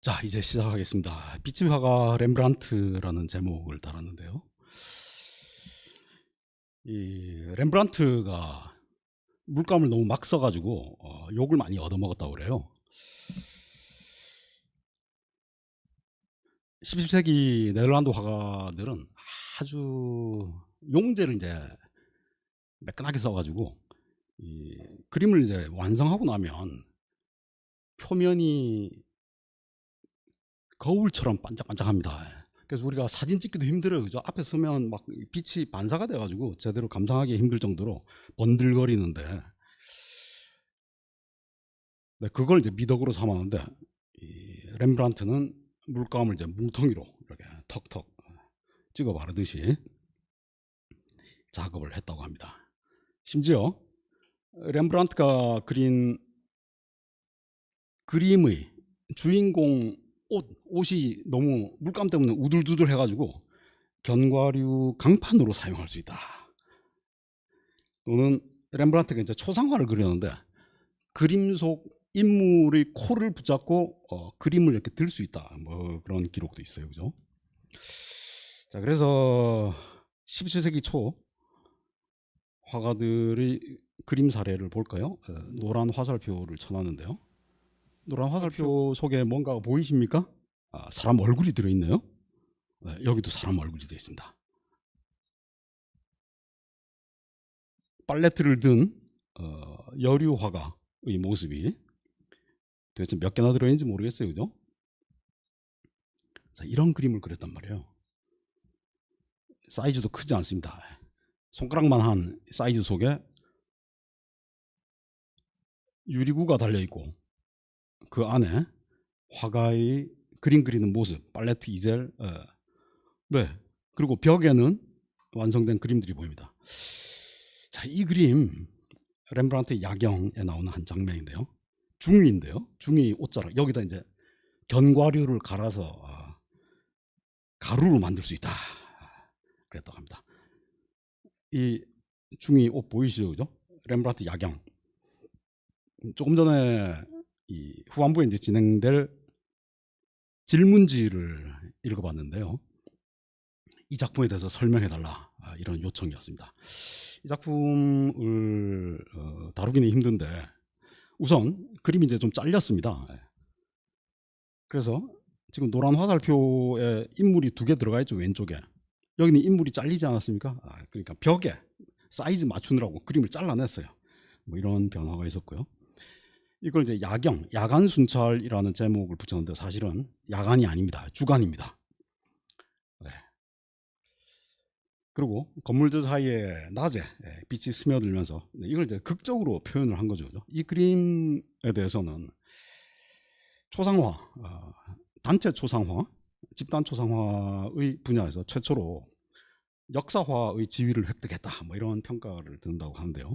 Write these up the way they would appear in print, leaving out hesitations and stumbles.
자, 이제 시작하겠습니다. 빛의 화가 렘브란트라는 제목을 달았는데요. 이 렘브란트가 물감을 너무 막 써가지고 욕을 많이 얻어먹었다고 그래요. 17세기 네덜란드 화가들은 아주 용제를 이제 매끈하게 써가지고 이 그림을 이제 완성하고 나면 표면이 거울처럼 반짝반짝합니다. 그래서 우리가 사진 찍기도 힘들어요. 그죠? 앞에 서면 막 빛이 반사가 돼가지고 제대로 감상하기 힘들 정도로 번들거리는데, 네, 그걸 이제 미덕으로 삼았는데, 이 렘브란트는 물감을 이제 뭉텅이로 이렇게 턱턱 찍어 바르듯이 작업을 했다고 합니다. 심지어 렘브란트가 그린 그림의 주인공 옷이 너무 물감 때문에 우들두들 해가지고 견과류 강판으로 사용할 수 있다. 또는 렘브란트가 이제 초상화를 그렸는데 그림 속 인물의 코를 붙잡고 그림을 이렇게 들 수 있다. 뭐 그런 기록도 있어요. 그죠? 자, 그래서 17세기 초 화가들의 그림 사례를 볼까요? 노란 화살표를 쳐놨는데요. 노란 화살표 속에 뭔가 보이십니까? 사람 얼굴이 들어있네요. 네, 여기도 사람 얼굴이 되어 있습니다. 팔레트를 든 여류 화가의 모습이 도대체 몇 개나 들어있는지 모르겠어요. 그죠? 자, 이런 그림을 그렸단 말이에요. 사이즈도 크지 않습니다. 손가락만 한 사이즈 속에 유리구가 달려있고 그 안에 화가의 그림 그리는 모습, 팔레트 이젤, 네, 그리고 벽에는 완성된 그림들이 보입니다. 자, 이 그림 렘브란트의 야경에 나오는 한 장면인데요. 중위인데요. 중위 옷자락 여기다 이제 견과류를 갈아서 가루로 만들 수 있다. 그랬다고 합니다. 이 중위 옷 보이시죠? 그죠? 렘브란트 야경. 조금 전에 이 후반부에 이제 진행될 질문지를 읽어봤는데요. 이 작품에 대해서 설명해달라, 이런 요청이었습니다. 이 작품을 다루기는 힘든데 우선 그림이 이제 좀 잘렸습니다. 그래서 지금 노란 화살표에 인물이 2개 들어가 있죠. 왼쪽에. 여기는 인물이 잘리지 않았습니까? 그러니까 벽에 사이즈 맞추느라고 그림을 잘라냈어요. 뭐 이런 변화가 있었고요. 이걸 이제 야경, 야간 순찰이라는 제목을 붙였는데 사실은 야간이 아닙니다. 주간입니다. 네. 그리고 건물들 사이에 낮에 빛이 스며들면서 이걸 이제 극적으로 표현을 한 거죠. 이 그림에 대해서는 초상화, 단체 초상화, 집단 초상화의 분야에서 최초로 역사화의 지위를 획득했다. 뭐 이런 평가를 듣는다고 하는데요.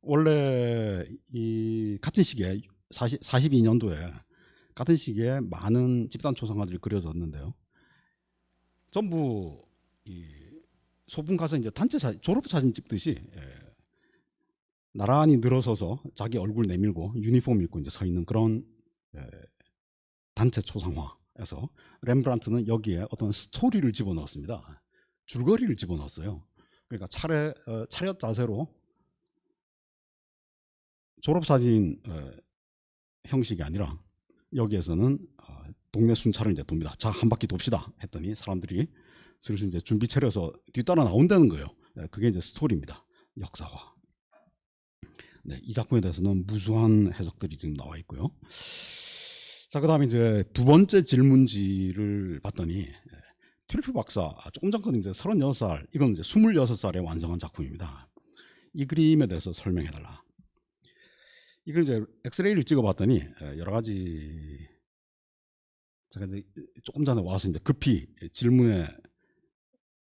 원래 이 같은 시기에 42년도에 같은 시기에 많은 집단 초상화들이 그려졌는데요. 전부 이 소풍 가서 이제 단체 사진, 졸업 사진 찍듯이 나란히 늘어서서 자기 얼굴 내밀고 유니폼 입고 이제 서 있는 그런 단체 초상화에서 렘브란트는 여기에 어떤 스토리를 집어넣었습니다. 줄거리를 집어넣었어요. 그러니까 차렷 자세로 졸업사진 형식이 아니라 여기에서는 동네 순찰을 이제 돕니다. 자, 한 바퀴 돕시다 했더니 사람들이 슬슬 이제 준비 차려서 뒤따라 나온다는 거예요. 그게 이제 스토리입니다. 역사화. 네, 이 작품에 대해서는 무수한 해석들이 지금 나와 있고요. 자, 그 다음에 이제 두 번째 질문지를 봤더니 튜리프 박사 조금 전까지 이제 36살, 이건 이제 26살에 완성한 작품입니다. 이 그림에 대해서 설명해달라. 이걸 이제 엑스레이를 찍어봤더니 여러 가지, 제가 이제 조금 전에 와서 이제 급히 질문에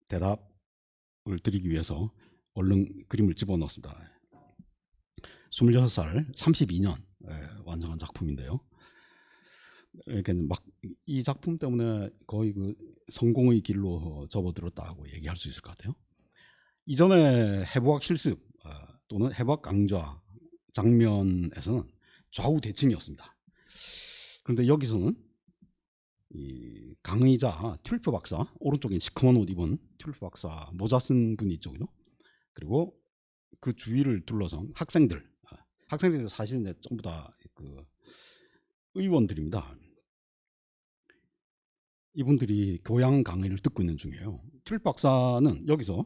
대답을 드리기 위해서 얼른 그림을 집어넣었습니다. 26살, 32년 완성한 작품인데요. 이렇게 막 이 작품 때문에 거의 그 성공의 길로 접어들었다고 얘기할 수 있을 것 같아요. 이전에 해부학 실습 또는 해부학 강좌 장면에서는 좌우 대칭이었습니다. 그런데 여기서는 이 강의자 튤프 박사, 오른쪽에 시커먼 옷 입은 튤프 박사 모자 쓴 분이 있죠, 그죠? 그리고 그 주위를 둘러선 학생들, 학생들도 사실은 전부 다 그 의원들입니다. 이분들이 교양 강의를 듣고 있는 중이에요. 튤프 박사는 여기서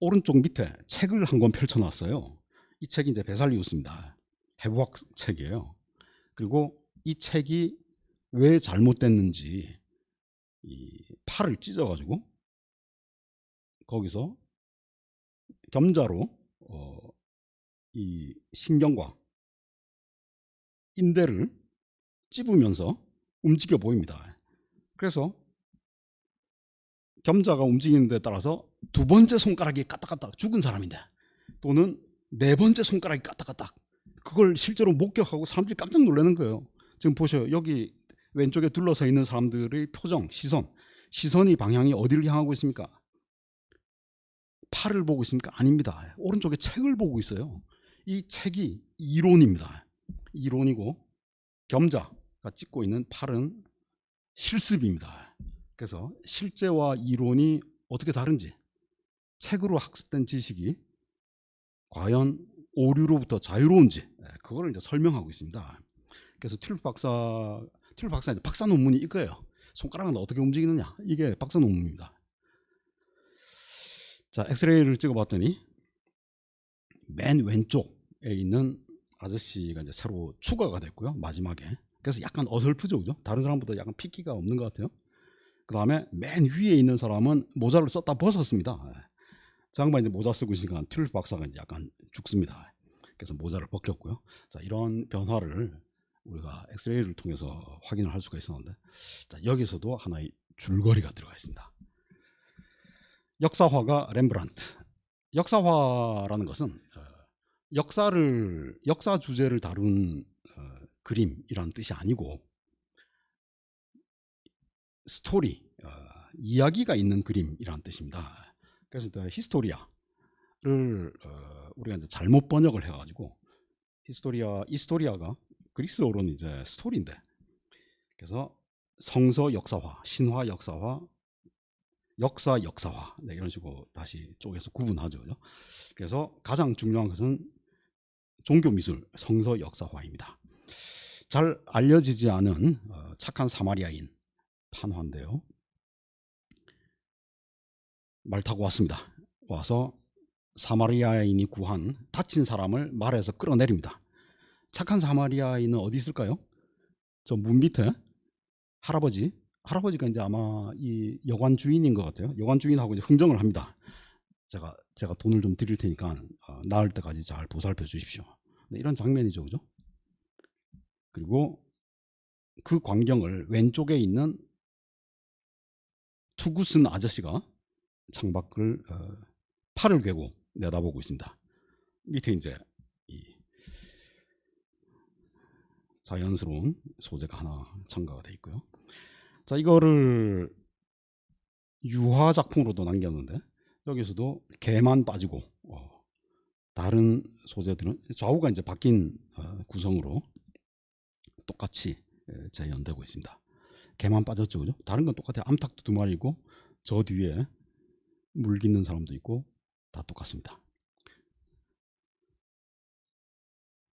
오른쪽 밑에 책을 한 권 펼쳐놨어요. 이 책이 이제 베살리우스입니다. 해부학 책이에요. 그리고 이 책이 왜 잘못됐는지 이 팔을 찢어가지고 거기서 겸자로 이 신경과 인대를 찝으면서 움직여 보입니다. 그래서 겸자가 움직이는 데 따라서 두 번째 손가락이 까딱까딱 죽은 사람인데, 또는 네 번째 손가락이 까딱까딱, 그걸 실제로 목격하고 사람들이 깜짝 놀라는 거예요. 지금 보셔요. 여기 왼쪽에 둘러서 있는 사람들의 표정, 시선이 방향이 어디를 향하고 있습니까? 팔을 보고 있습니까? 아닙니다. 오른쪽에 책을 보고 있어요. 이 책이 이론입니다. 이론이고 겸자가 찍고 있는 팔은 실습입니다. 그래서 실제와 이론이 어떻게 다른지, 책으로 학습된 지식이 과연 오류로부터 자유로운지, 그거를 이제 설명하고 있습니다. 그래서 튤프 박사의 박사 논문이 이거예요. 손가락은 어떻게 움직이느냐, 이게 박사 논문입니다. 자, 엑스레이를 찍어봤더니 맨 왼쪽에 있는 아저씨가 이제 새로 추가가 됐고요, 마지막에. 그래서 약간 어설프죠, 그죠? 다른 사람보다 약간 핏기가 없는 것 같아요. 그 다음에 맨 위에 있는 사람은 모자를 썼다 벗었습니다. 저 양반이 이제 모자 쓰고 있으니까 튤프 박사가 이제 약간 죽습니다. 그래서 모자를 벗겼고요. 자, 이런 변화를 우리가 엑스레이를 통해서 확인을 할 수가 있었는데, 자, 여기서도 하나의 줄거리가 들어가 있습니다. 역사화가 렘브란트. 역사화라는 것은 역사 주제를 다룬 그림이라는 뜻이 아니고, 스토리, 이야기가 있는 그림이라는 뜻입니다. 그래서 히스토리아를 우리가 이제 잘못 번역을 해가지고 이스토리아가 그리스어로는 이제 스토리인데, 그래서 성서 역사화, 신화 역사화, 역사 역사화, 네, 이런 식으로 다시 쪼개서 구분하죠. 그래서 가장 중요한 것은 종교 미술, 성서 역사화입니다. 잘 알려지지 않은 착한 사마리아인 판화인데요. 말 타고 왔습니다. 와서 사마리아인이 구한 다친 사람을 말에서 끌어내립니다. 착한 사마리아인은 어디 있을까요? 저 문 밑에 할아버지가 이제 아마 이 여관 주인인 것 같아요. 여관 주인하고 이제 흥정을 합니다. 제가 돈을 좀 드릴 테니까 나을 때까지 잘 보살펴 주십시오. 이런 장면이죠, 그죠? 그리고 그 광경을 왼쪽에 있는 투구 쓴 아저씨가 창밖을 팔을 괴고 내다보고 있습니다. 밑에 이제 이 자연스러운 소재가 하나 첨가가 되어 있고요. 자, 이거를 유화 작품으로도 남겼는데, 여기서도 개만 빠지고 다른 소재들은 좌우가 이제 바뀐 구성으로 똑같이 재현되고 있습니다. 개만 빠졌죠, 그죠? 다른 건 똑같아요. 암탉도 두 마리고, 저 뒤에 물 깃는 사람도 있고, 다 똑같습니다.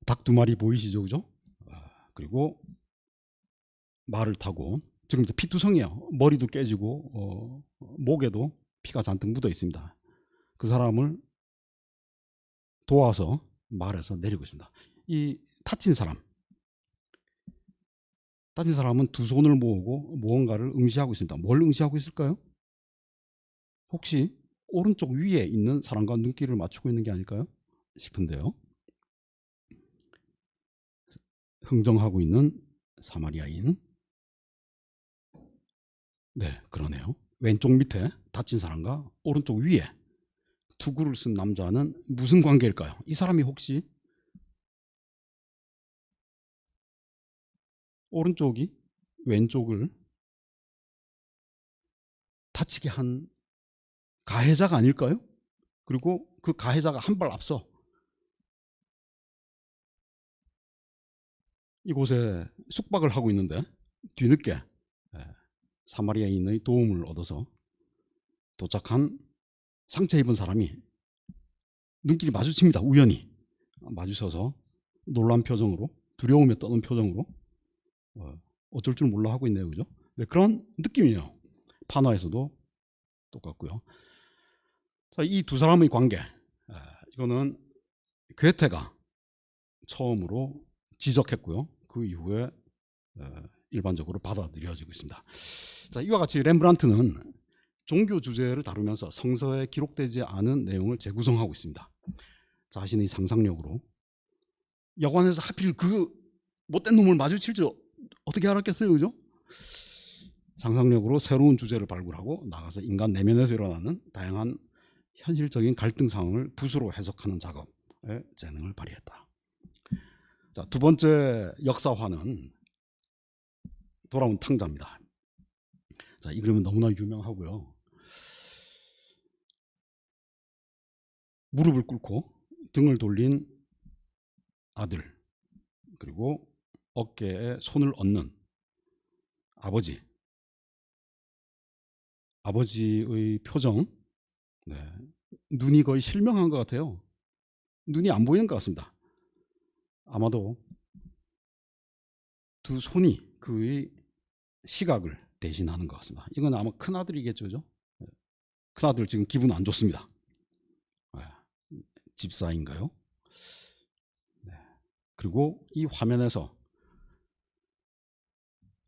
닭 두 마리 보이시죠, 그죠? 그리고 말을 타고, 지금 이제 피투성이에요. 머리도 깨지고 목에도 피가 잔뜩 묻어 있습니다. 그 사람을 도와서 말에서 내리고 있습니다. 이 다친 사람은 두 손을 모으고 무언가를 응시하고 있습니다. 뭘 응시하고 있을까요? 혹시 오른쪽 위에 있는 사람과 눈길을 맞추고 있는 게 아닐까요 싶은데요. 흥정하고 있는 사마리아인. 네, 그러네요. 왼쪽 밑에 다친 사람과 오른쪽 위에 투구를 쓴 남자는 무슨 관계일까요? 이 사람이 혹시 오른쪽이 왼쪽을 다치게 한 가해자가 아닐까요? 그리고 그 가해자가 한 발 앞서 이곳에 숙박을 하고 있는데 뒤늦게 사마리아인의 도움을 얻어서 도착한 상처 입은 사람이 눈길이 마주칩니다. 우연히 마주쳐서 놀란 표정으로, 두려움에 떠는 표정으로 어쩔 줄 몰라 하고 있네요. 그죠? 네, 그런 느낌이에요. 판화에서도 똑같고요. 자, 이 두 사람의 관계, 이거는 괴테가 처음으로 지적했고요. 그 이후에 일반적으로 받아들여지고 있습니다. 자, 이와 같이 렘브란트는 종교 주제를 다루면서 성서에 기록되지 않은 내용을 재구성하고 있습니다. 자신의 상상력으로 여관에서 하필 그 못된 놈을 마주칠 줄 어떻게 알았겠어요, 그죠? 상상력으로 새로운 주제를 발굴하고 나가서 인간 내면에서 일어나는 다양한 현실적인 갈등 상황을 붓으로 해석하는 작업에 재능을 발휘했다. 자, 두 번째 역사화는 돌아온 탕자입니다. 자, 이 그림은 너무나 유명하고요. 무릎을 꿇고 등을 돌린 아들, 그리고 어깨에 손을 얹는 아버지. 아버지의 표정, 눈이 거의 실명한 것 같아요. 눈이 안 보이는 것 같습니다. 아마도 두 손이 그의 시각을 대신하는 것 같습니다. 이건 아마 큰아들이겠죠. 그죠? 큰아들 지금 기분 안 좋습니다. 집사인가요? 그리고 이 화면에서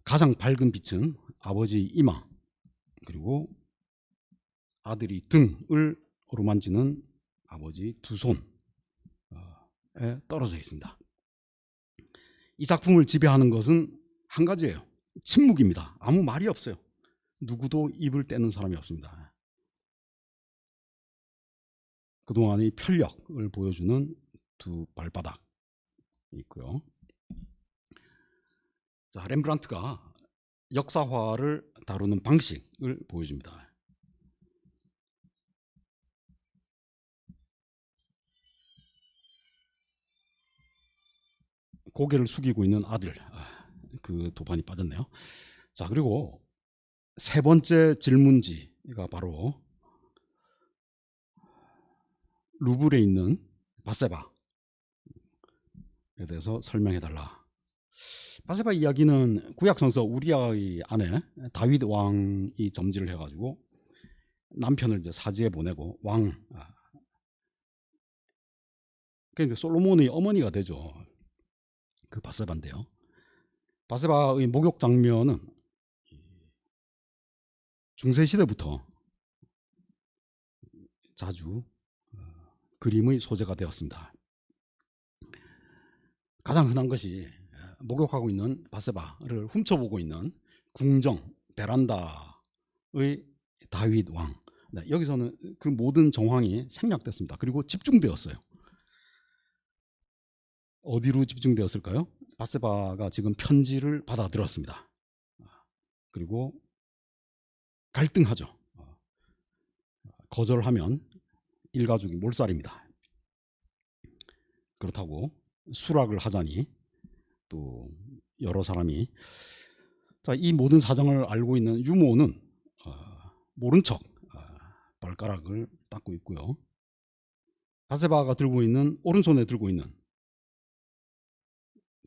가장 밝은 빛은 아버지 이마, 그리고 아들이 등을 어루만지는 아버지 두 손에 떨어져 있습니다. 이 작품을 지배하는 것은 한 가지예요. 침묵입니다. 아무 말이 없어요. 누구도 입을 떼는 사람이 없습니다. 그동안의 편력을 보여주는 두 발바닥이 있고요. 자, 렘브란트가 역사화를 다루는 방식을 보여줍니다. 고개를 숙이고 있는 아들, 그 도판이 빠졌네요. 자, 그리고 세 번째 질문지가 바로 루브르에 있는 바세바에 대해서 설명해달라. 바세바 이야기는 구약성서 우리아의 아내 다윗 왕이 점지를 해가지고 남편을 이제 사지에 보내고 그러니까 솔로몬의 어머니가 되죠. 그 바세바인데요. 바세바의 목욕 장면은 중세시대부터 자주 그림의 소재가 되었습니다. 가장 흔한 것이 목욕하고 있는 바세바를 훔쳐보고 있는 궁정 베란다의 다윗 왕. 여기서는 그 모든 정황이 생략됐습니다. 그리고 집중되었어요. 어디로 집중되었을까요? 바세바가 지금 편지를 받아들었습니다. 그리고 갈등하죠. 거절하면 일가족이 몰살입니다. 그렇다고 수락을 하자니 또 여러 사람이, 자, 이 모든 사정을 알고 있는 유모는 모른 척 발가락을 닦고 있고요. 바세바가 들고 있는, 오른손에 들고 있는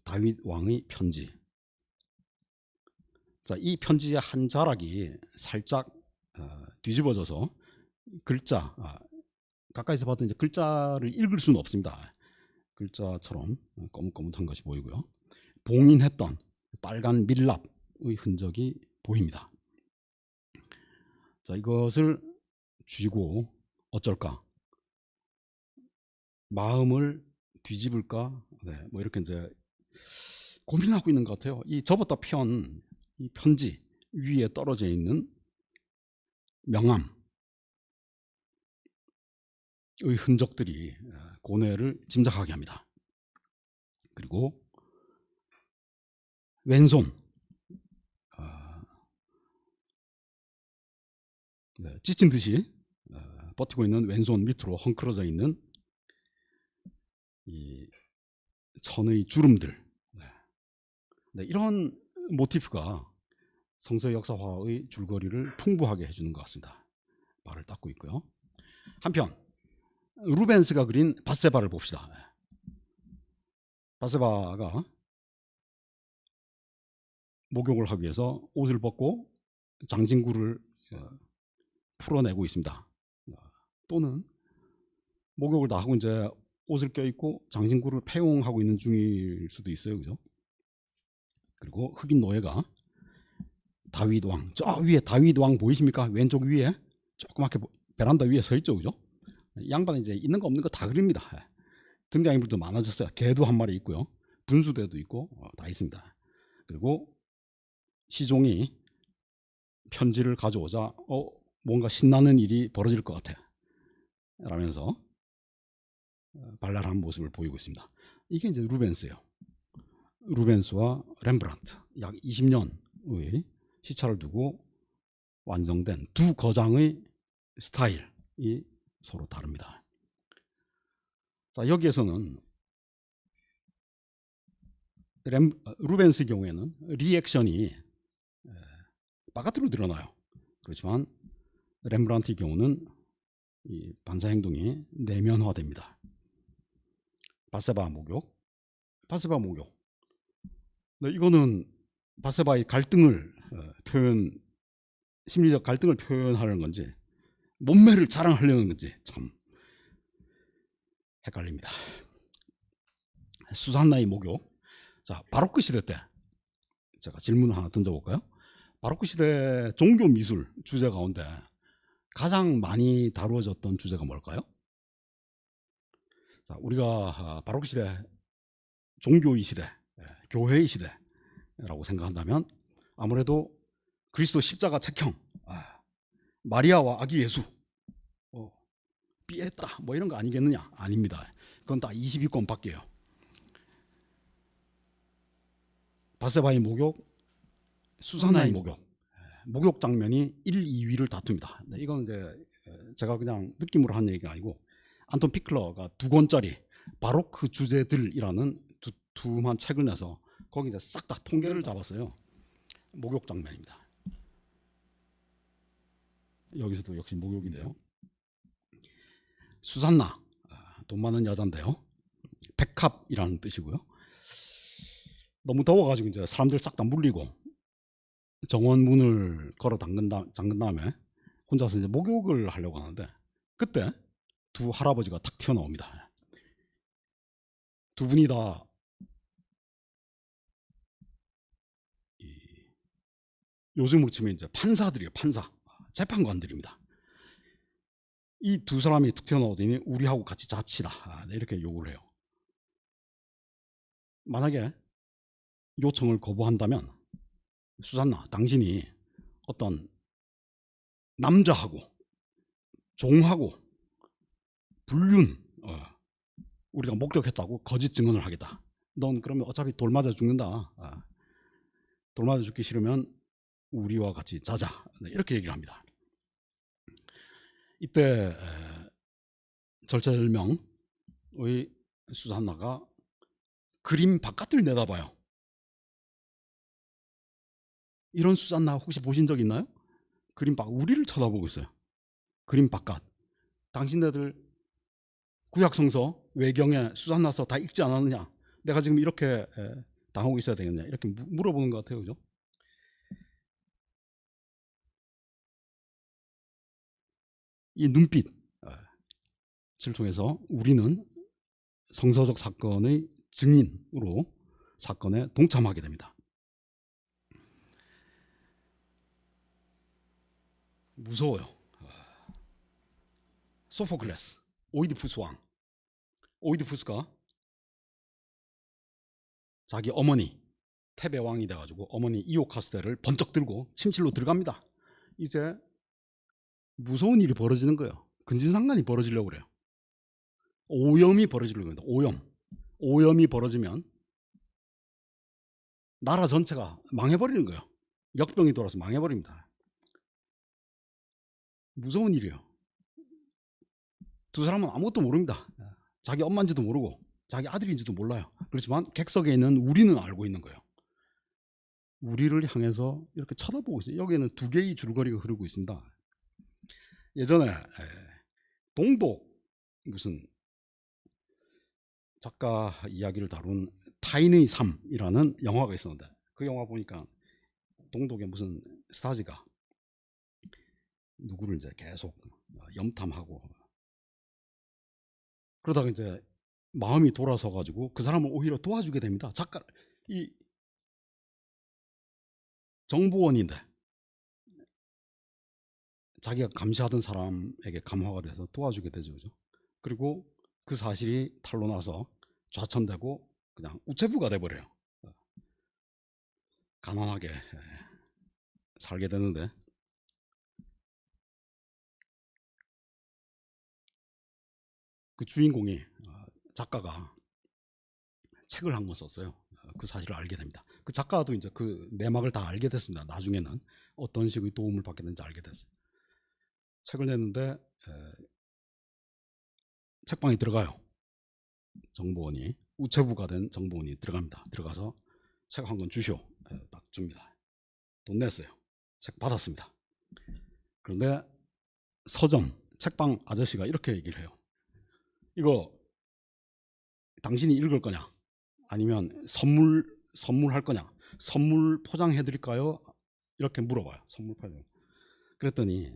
다윗 왕의 편지. 자, 이 편지의 한 자락이 살짝 뒤집어져서 글자, 가까이서 봐도 이제 글자를 읽을 수는 없습니다. 글자처럼 거뭇거뭇한 것이 보이고요. 봉인했던 빨간 밀랍의 흔적이 보입니다. 자, 이것을 쥐고 어쩔까? 마음을 뒤집을까? 뭐 이렇게 이제 고민하고 있는 것 같아요. 이 접었다 편, 이 편지 위에 떨어져 있는 명함의 흔적들이 고뇌를 짐작하게 합니다. 그리고 왼손, 지친 듯이 버티고 있는 왼손 밑으로 헝클어져 있는 이 천의 주름들, 네, 이런 모티프가 성서 역사화의 줄거리를 풍부하게 해주는 것 같습니다. 말을 닦고 있고요. 한편 루벤스가 그린 밧세바를 봅시다. 밧세바가 목욕을 하기 위해서 옷을 벗고 장진구를 풀어내고 있습니다. 또는 목욕을 다 하고 이제 옷을 껴입고 장진구를 패용하고 있는 중일 수도 있어요. 그죠? 그리고 흑인 노예가 다윗 왕, 저 위에 다윗 왕 보이십니까? 왼쪽 위에 조그맣게 베란다 위에 서 있죠. 그죠? 양반은 이제 있는 거 없는 거 다 그립니다. 등장인물도 많아졌어요. 개도 한 마리 있고요. 분수대도 있고 다 있습니다. 그리고 시종이 편지를 가져오자 뭔가 신나는 일이 벌어질 것 같아 라면서 발랄한 모습을 보이고 있습니다. 이게 이제 루벤스예요. 루벤스와 렘브란트 약 20년의 시차를 두고 완성된 두 거장의 스타일이 서로 다릅니다. 자, 여기에서는 루벤스의 경우에는 리액션이 바깥으로 드러나요. 그렇지만 렘브란트의 경우는 이 반사 행동이 내면화됩니다. 밧세바 목욕. 네, 이거는 밧세바의 갈등을 심리적 갈등을 표현하려는 건지 몸매를 자랑하려는 건지 참 헷갈립니다. 수산나의 목욕. 자, 바로크 시대 때 제가 질문 하나 던져볼까요? 바로크 시대 종교 미술 주제 가운데 가장 많이 다루어졌던 주제가 뭘까요? 자, 우리가 바로크 시대 종교의 시대, 교회의 시대라고 생각한다면 아무래도 그리스도 십자가 책형, 마리아와 아기 예수, 삐했다 뭐 이런 거 아니겠느냐? 아닙니다. 그건 다 20위권 밖이에요. 밧세바의 목욕, 수산나의 목욕 장면이 1, 2위를 다툽니다. 네, 이건 이제 제가 그냥 느낌으로 한 얘기가 아니고 안톤 피클러가 2권짜리 바로크 주제들이라는 두툼한 책을 내서 거기 이제 싹 다 통계를 잡았어요. 목욕 장면입니다. 여기서도 역시 목욕인데요. 수산나, 돈 많은 여자인데요. 백합이라는 뜻이고요. 너무 더워가지고 이제 사람들 싹 다 물리고 정원 문을 걸어 잠근 다음에 혼자서 이제 목욕을 하려고 하는데 그때 두 할아버지가 탁 튀어나옵니다. 두 분이 다 요즘으로 치면 이제 판사들이에요. 재판관들입니다. 이 두 사람이 툭 튀어나오더니 우리하고 같이 잡시다. 이렇게 요구를 해요. 만약에 요청을 거부한다면 수산나, 당신이 어떤 남자하고 종하고 불륜 우리가 목격했다고 거짓 증언을 하겠다. 넌 그러면 어차피 돌 맞아 죽는다. 돌 맞아 죽기 싫으면 우리와 같이 자자. 이렇게 얘기를 합니다. 이때 절체절명의 수산나가 그림 바깥을 내다봐요. 이런 수산나 혹시 보신 적 있나요? 그림 밖 우리를 쳐다보고 있어요. 그림 바깥. 당신네들 구약성서 외경에 수산나서 다 읽지 않았느냐? 내가 지금 이렇게 당하고 있어야 되겠냐? 이렇게 물어보는 것 같아요. 그죠? 이 눈빛을 통해서 우리는 성서적 사건의 증인으로 사건에 동참하게 됩니다. 무서워요. 소포클레스, 오이디푸스 왕. 오이디푸스가 자기 어머니 테베 왕이 돼가지고 어머니 이오카스테를 번쩍 들고 침실로 들어갑니다. 이제 무서운 일이 벌어지는 거예요. 근진상간이 벌어지려고 그래요. 오염이 벌어지려고 합니다. 오염이 벌어지면 나라 전체가 망해버리는 거예요. 역병이 돌아서 망해버립니다. 무서운 일이에요. 두 사람은 아무것도 모릅니다. 자기 엄마인지도 모르고 자기 아들인지도 몰라요. 그렇지만 객석에 있는 우리는 알고 있는 거예요. 우리를 향해서 이렇게 쳐다보고 있어요. 여기에는 두 개의 줄거리가 흐르고 있습니다. 예전에 동독 무슨 작가 이야기를 다룬 타인의 삶이라는 영화가 있었는데, 그 영화 보니까 동독의 무슨 스타지가 누구를 이제 계속 염탐하고 그러다가 이제 마음이 돌아서 가지고 그 사람을 오히려 도와주게 됩니다. 작가, 이 정보원인데 자기가 감시하던 사람에게 감화가 돼서 도와주게 되죠. 그죠? 그리고 그 사실이 탄로나서 좌천되고 그냥 우체부가 돼버려요. 가난하게 살게 되는데, 그 주인공이 작가가 책을 한 권 썼어요. 그 사실을 알게 됩니다. 그 작가도 이제 그 내막을 다 알게 됐습니다. 나중에는 어떤 식의 도움을 받게 되는지 알게 됐어요. 책을 냈는데 책방에 들어가요. 정보원이, 우체부가 된 정보원이 들어갑니다. 들어가서 책 한 권 주시오. 딱 줍니다. 돈 냈어요. 책 받았습니다. 그런데 서점 책방 아저씨가 이렇게 얘기를 해요. 이거 당신이 읽을 거냐? 아니면 선물할 거냐? 선물 포장해 드릴까요? 이렇게 물어봐요. 선물 포장. 그랬더니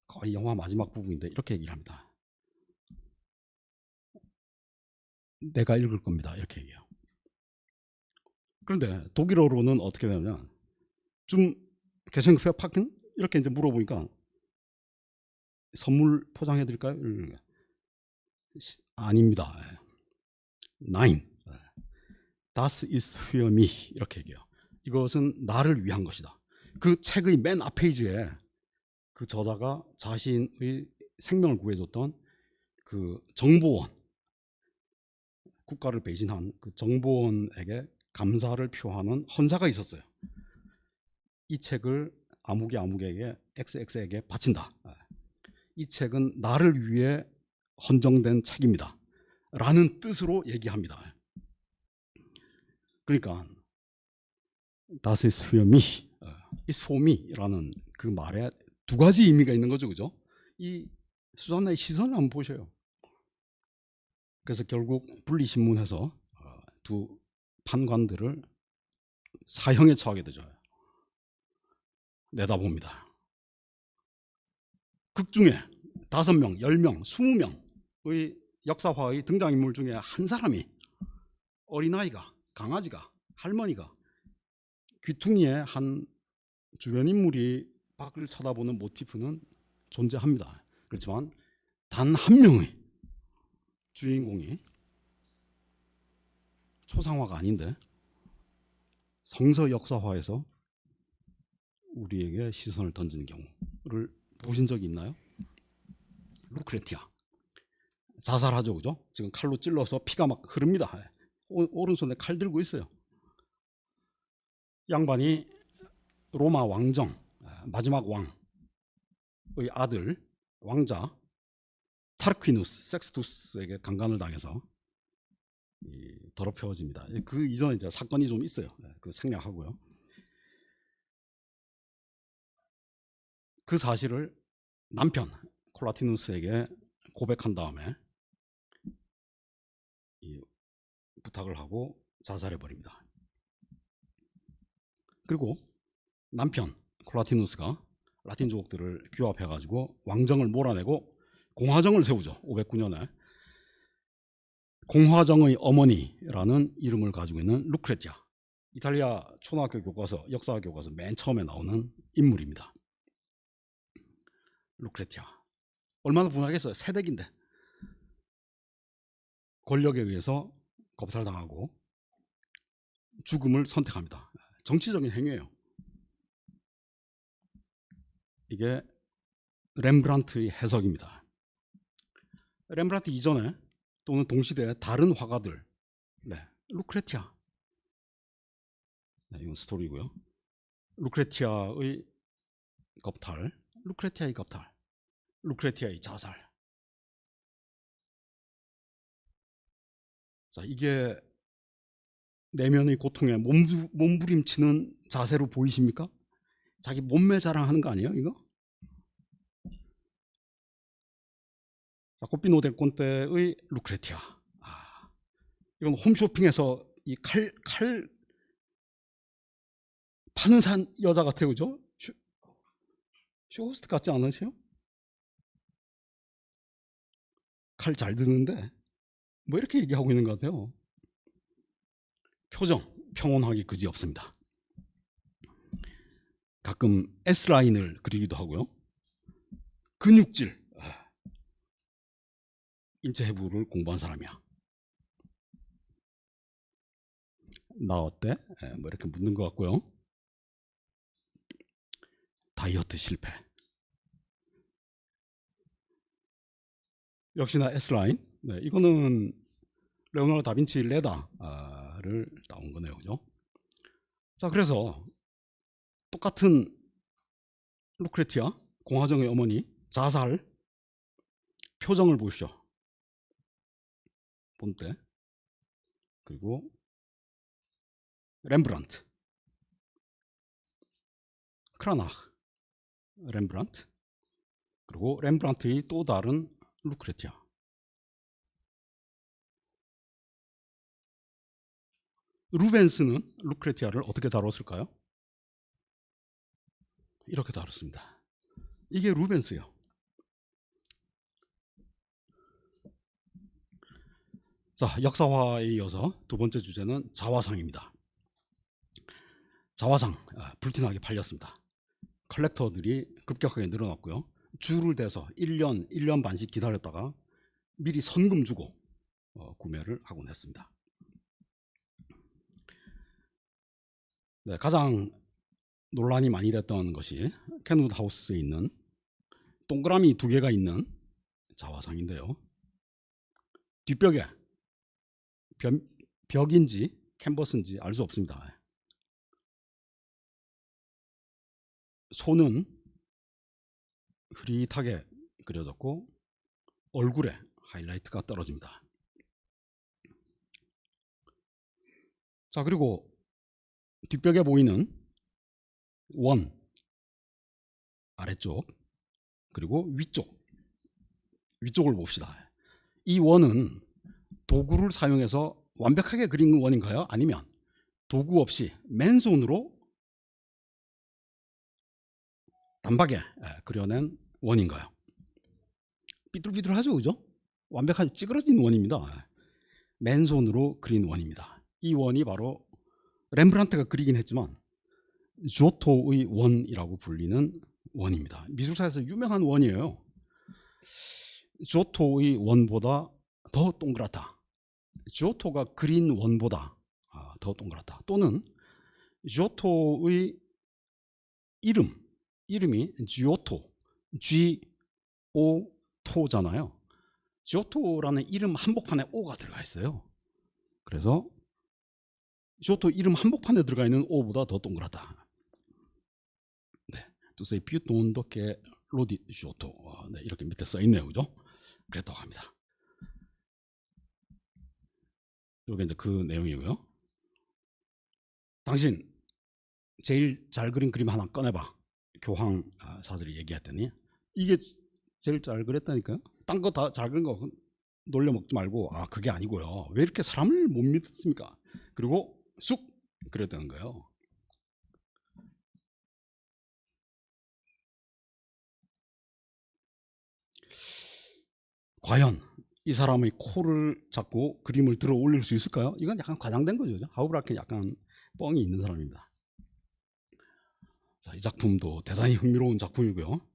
거의 영화 마지막 부분인데 이렇게 얘기를 합니다. 내가 읽을 겁니다. 이렇게 얘기해요. 그런데 독일어로는 어떻게 되냐면 좀 개성fe 파킹? 이렇게 이제 물어보니까 선물 포장해 드릴까요? 아닙니다. Nein. Das ist für mich. 이렇게 얘기해요. 이것은 나를 위한 것이다. 그 책의 맨 앞 페이지에 그 저자가 자신의 생명을 구해줬던 그 정보원, 국가를 배신한 그 정보원에게 감사를 표하는 헌사가 있었어요. 이 책을 아무개에게 XX에게 바친다. 이 책은 나를 위해 헌정된 책입니다. 라는 뜻으로 얘기합니다. 그러니까 Das ist für mich, is for me 라는 그 말에 두 가지 의미가 있는 거죠. 그죠? 이 수잔나의 시선을 한번 보셔요. 그래서 결국 분리신문에서 두 판관들을 사형에 처하게 되죠. 내다봅니다. 극 중에 5명, 10명, 20명의 역사화의 등장인물 중에 한 사람이, 어린아이가, 강아지가, 할머니가, 귀퉁이에 한 주변 인물이 밖을 쳐다보는 모티프는 존재합니다. 그렇지만 단 한 명의 주인공이 초상화가 아닌데 성서 역사화에서 우리에게 시선을 던지는 경우를 보신 적이 있나요? 루크레티아. 자살하죠. 그죠? 지금 칼로 찔러서 피가 막 흐릅니다. 오른손에 칼 들고 있어요. 양반이 로마 왕정, 마지막 왕의 아들, 왕자 타르퀴누스, 섹스투스에게 강간을 당해서 더럽혀집니다. 그 이전에 이제 사건이 좀 있어요. 그 생략하고요. 그 사실을 남편 콜라티누스에게 고백한 다음에 부탁을 하고 자살해 버립니다. 그리고 남편 콜라티누스가 라틴족들을 규합해 가지고 왕정을 몰아내고 공화정을 세우죠. 509년에 공화정의 어머니라는 이름을 가지고 있는 루크레티아. 이탈리아 초등학교 교과서, 역사 교과서 맨 처음에 나오는 인물입니다. 루크레티아. 얼마나 분하겠어요. 세댁인데 권력에 의해서 겁탈당하고 죽음을 선택합니다. 정치적인 행위예요. 이게 렘브란트의 해석입니다. 렘브란트 이전에 또는 동시대의 다른 화가들, 루크레티아, 이건 스토리고요. 루크레티아의 겁탈, 루크레티아의 겁탈, 루크레티아의 자살. 자, 이게 내면의 고통에 몸부림치는 자세로 보이십니까? 자기 몸매 자랑하는 거 아니에요, 이거? 자코피노 델 콘테의 루크레티아. 이건 홈쇼핑에서 이 칼 파는 여자 같아요, 그죠? 쇼호스트 같지 않으세요? 칼 잘 드는데 뭐 이렇게 얘기하고 있는 것 같아요. 표정 평온하기 그지없습니다. 가끔 S라인을 그리기도 하고요. 근육질, 인체 해부를 공부한 사람이야. 나 어때? 뭐 이렇게 묻는 것 같고요. 다이어트 실패. 역시나 S라인. 네, 이거는 레오나르도 다빈치 레다를 따온 거네요, 그죠? 자, 그래서 똑같은 루크레티아, 공화정의 어머니, 자살, 표정을 보십시오. 본때. 그리고 렘브란트, 크라나흐, 렘브란트, 그리고 렘브란트의 또 다른 루크레티아. 루벤스는 루크레티아를 어떻게 다뤘을까요? 이렇게 다뤘습니다. 이게 루벤스요. 자, 역사화에 이어서 두 번째 주제는 자화상입니다. 자화상 불티나게 팔렸습니다. 컬렉터들이 급격하게 늘어났고요. 줄을 대서 1년 반씩 기다렸다가 미리 선금 주고 구매를 하곤 했습니다. 네, 가장 논란이 많이 됐던 것이 켄우드 하우스에 있는 동그라미 2개가 있는 자화상인데요. 뒷벽에 벽인지 캔버스인지 알 수 없습니다. 손은 흐릿하게 그려졌고 얼굴에 하이라이트가 떨어집니다. 자, 그리고 뒷벽에 보이는 원 아래쪽 그리고 위쪽을 봅시다. 이 원은 도구를 사용해서 완벽하게 그린 원인가요? 아니면 도구 없이 맨손으로 단박에 그려낸 원인가요? 삐뚤삐뚤하죠, 그죠? 완벽하게 찌그러진 원입니다. 맨손으로 그린 원입니다. 이 원이 바로 렘브란트가 그리긴 했지만 지오토의 원이라고 불리는 원입니다. 미술사에서 유명한 원이에요. 지오토의 원보다 더 동그랗다. 지오토가 그린 원보다 더 동그랗다. 또는 지오토의 이름이 지오토, G-O-토잖아요. 지오토라는 이름 한복판에 O가 들어가 있어요. 그래서 지오토 이름 한복판에 들어가 있는 O보다 더 동그랗다. 네, tu sei più tondo che lo di Giotto. 네, 이렇게 밑에 써 있네요, 그죠? 그랬다고 합니다. 이게 이제 그 내용이고요. 당신 제일 잘 그린 그림 하나 꺼내봐. 교황 사들이 얘기했더니 이게 제일 잘 그렸다니까요. 딴 거 다 잘 그린 거 놀려 먹지 말고 그게 아니고요. 왜 이렇게 사람을 못 믿습니까? 그리고 쑥 그랬다는 거예요. 과연 이 사람의 코를 잡고 그림을 들어 올릴 수 있을까요? 이건 약간 과장된 거죠. 하우브라켄 약간 뻥이 있는 사람입니다. 자, 이 작품도 대단히 흥미로운 작품이고요.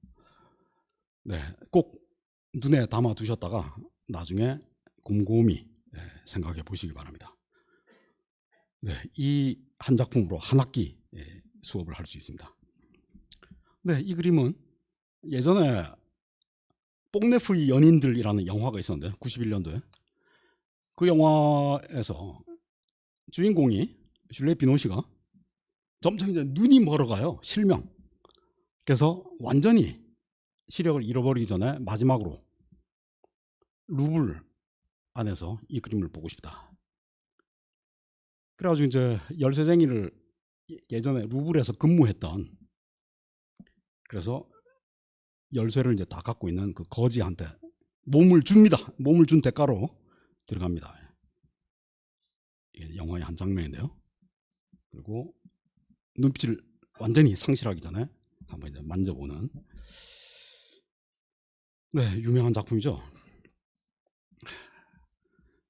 네, 꼭 눈에 담아 두셨다가 나중에 곰곰이 생각해 보시기 바랍니다. 네, 이 한 작품으로 한 학기 수업을 할 수 있습니다. 네, 이 그림은 예전에 뽕네프의 연인들이라는 영화가 있었는데 91년도에 그 영화에서 주인공이 슐레 비노시가 점점 이제 눈이 멀어가요. 실명. 그래서 완전히 시력을 잃어버리기 전에 마지막으로 루블 안에서 이 그림을 보고 싶다. 그래가지고 이제 열쇠쟁이를 예전에 루브르에서 근무했던, 그래서 열쇠를 이제 다 갖고 있는 그 거지한테 몸을 줍니다. 몸을 준 대가로 들어갑니다. 이게 영화의 한 장면인데요. 그리고 눈빛을 완전히 상실하기 전에 한번 이제 만져보는, 네, 유명한 작품이죠.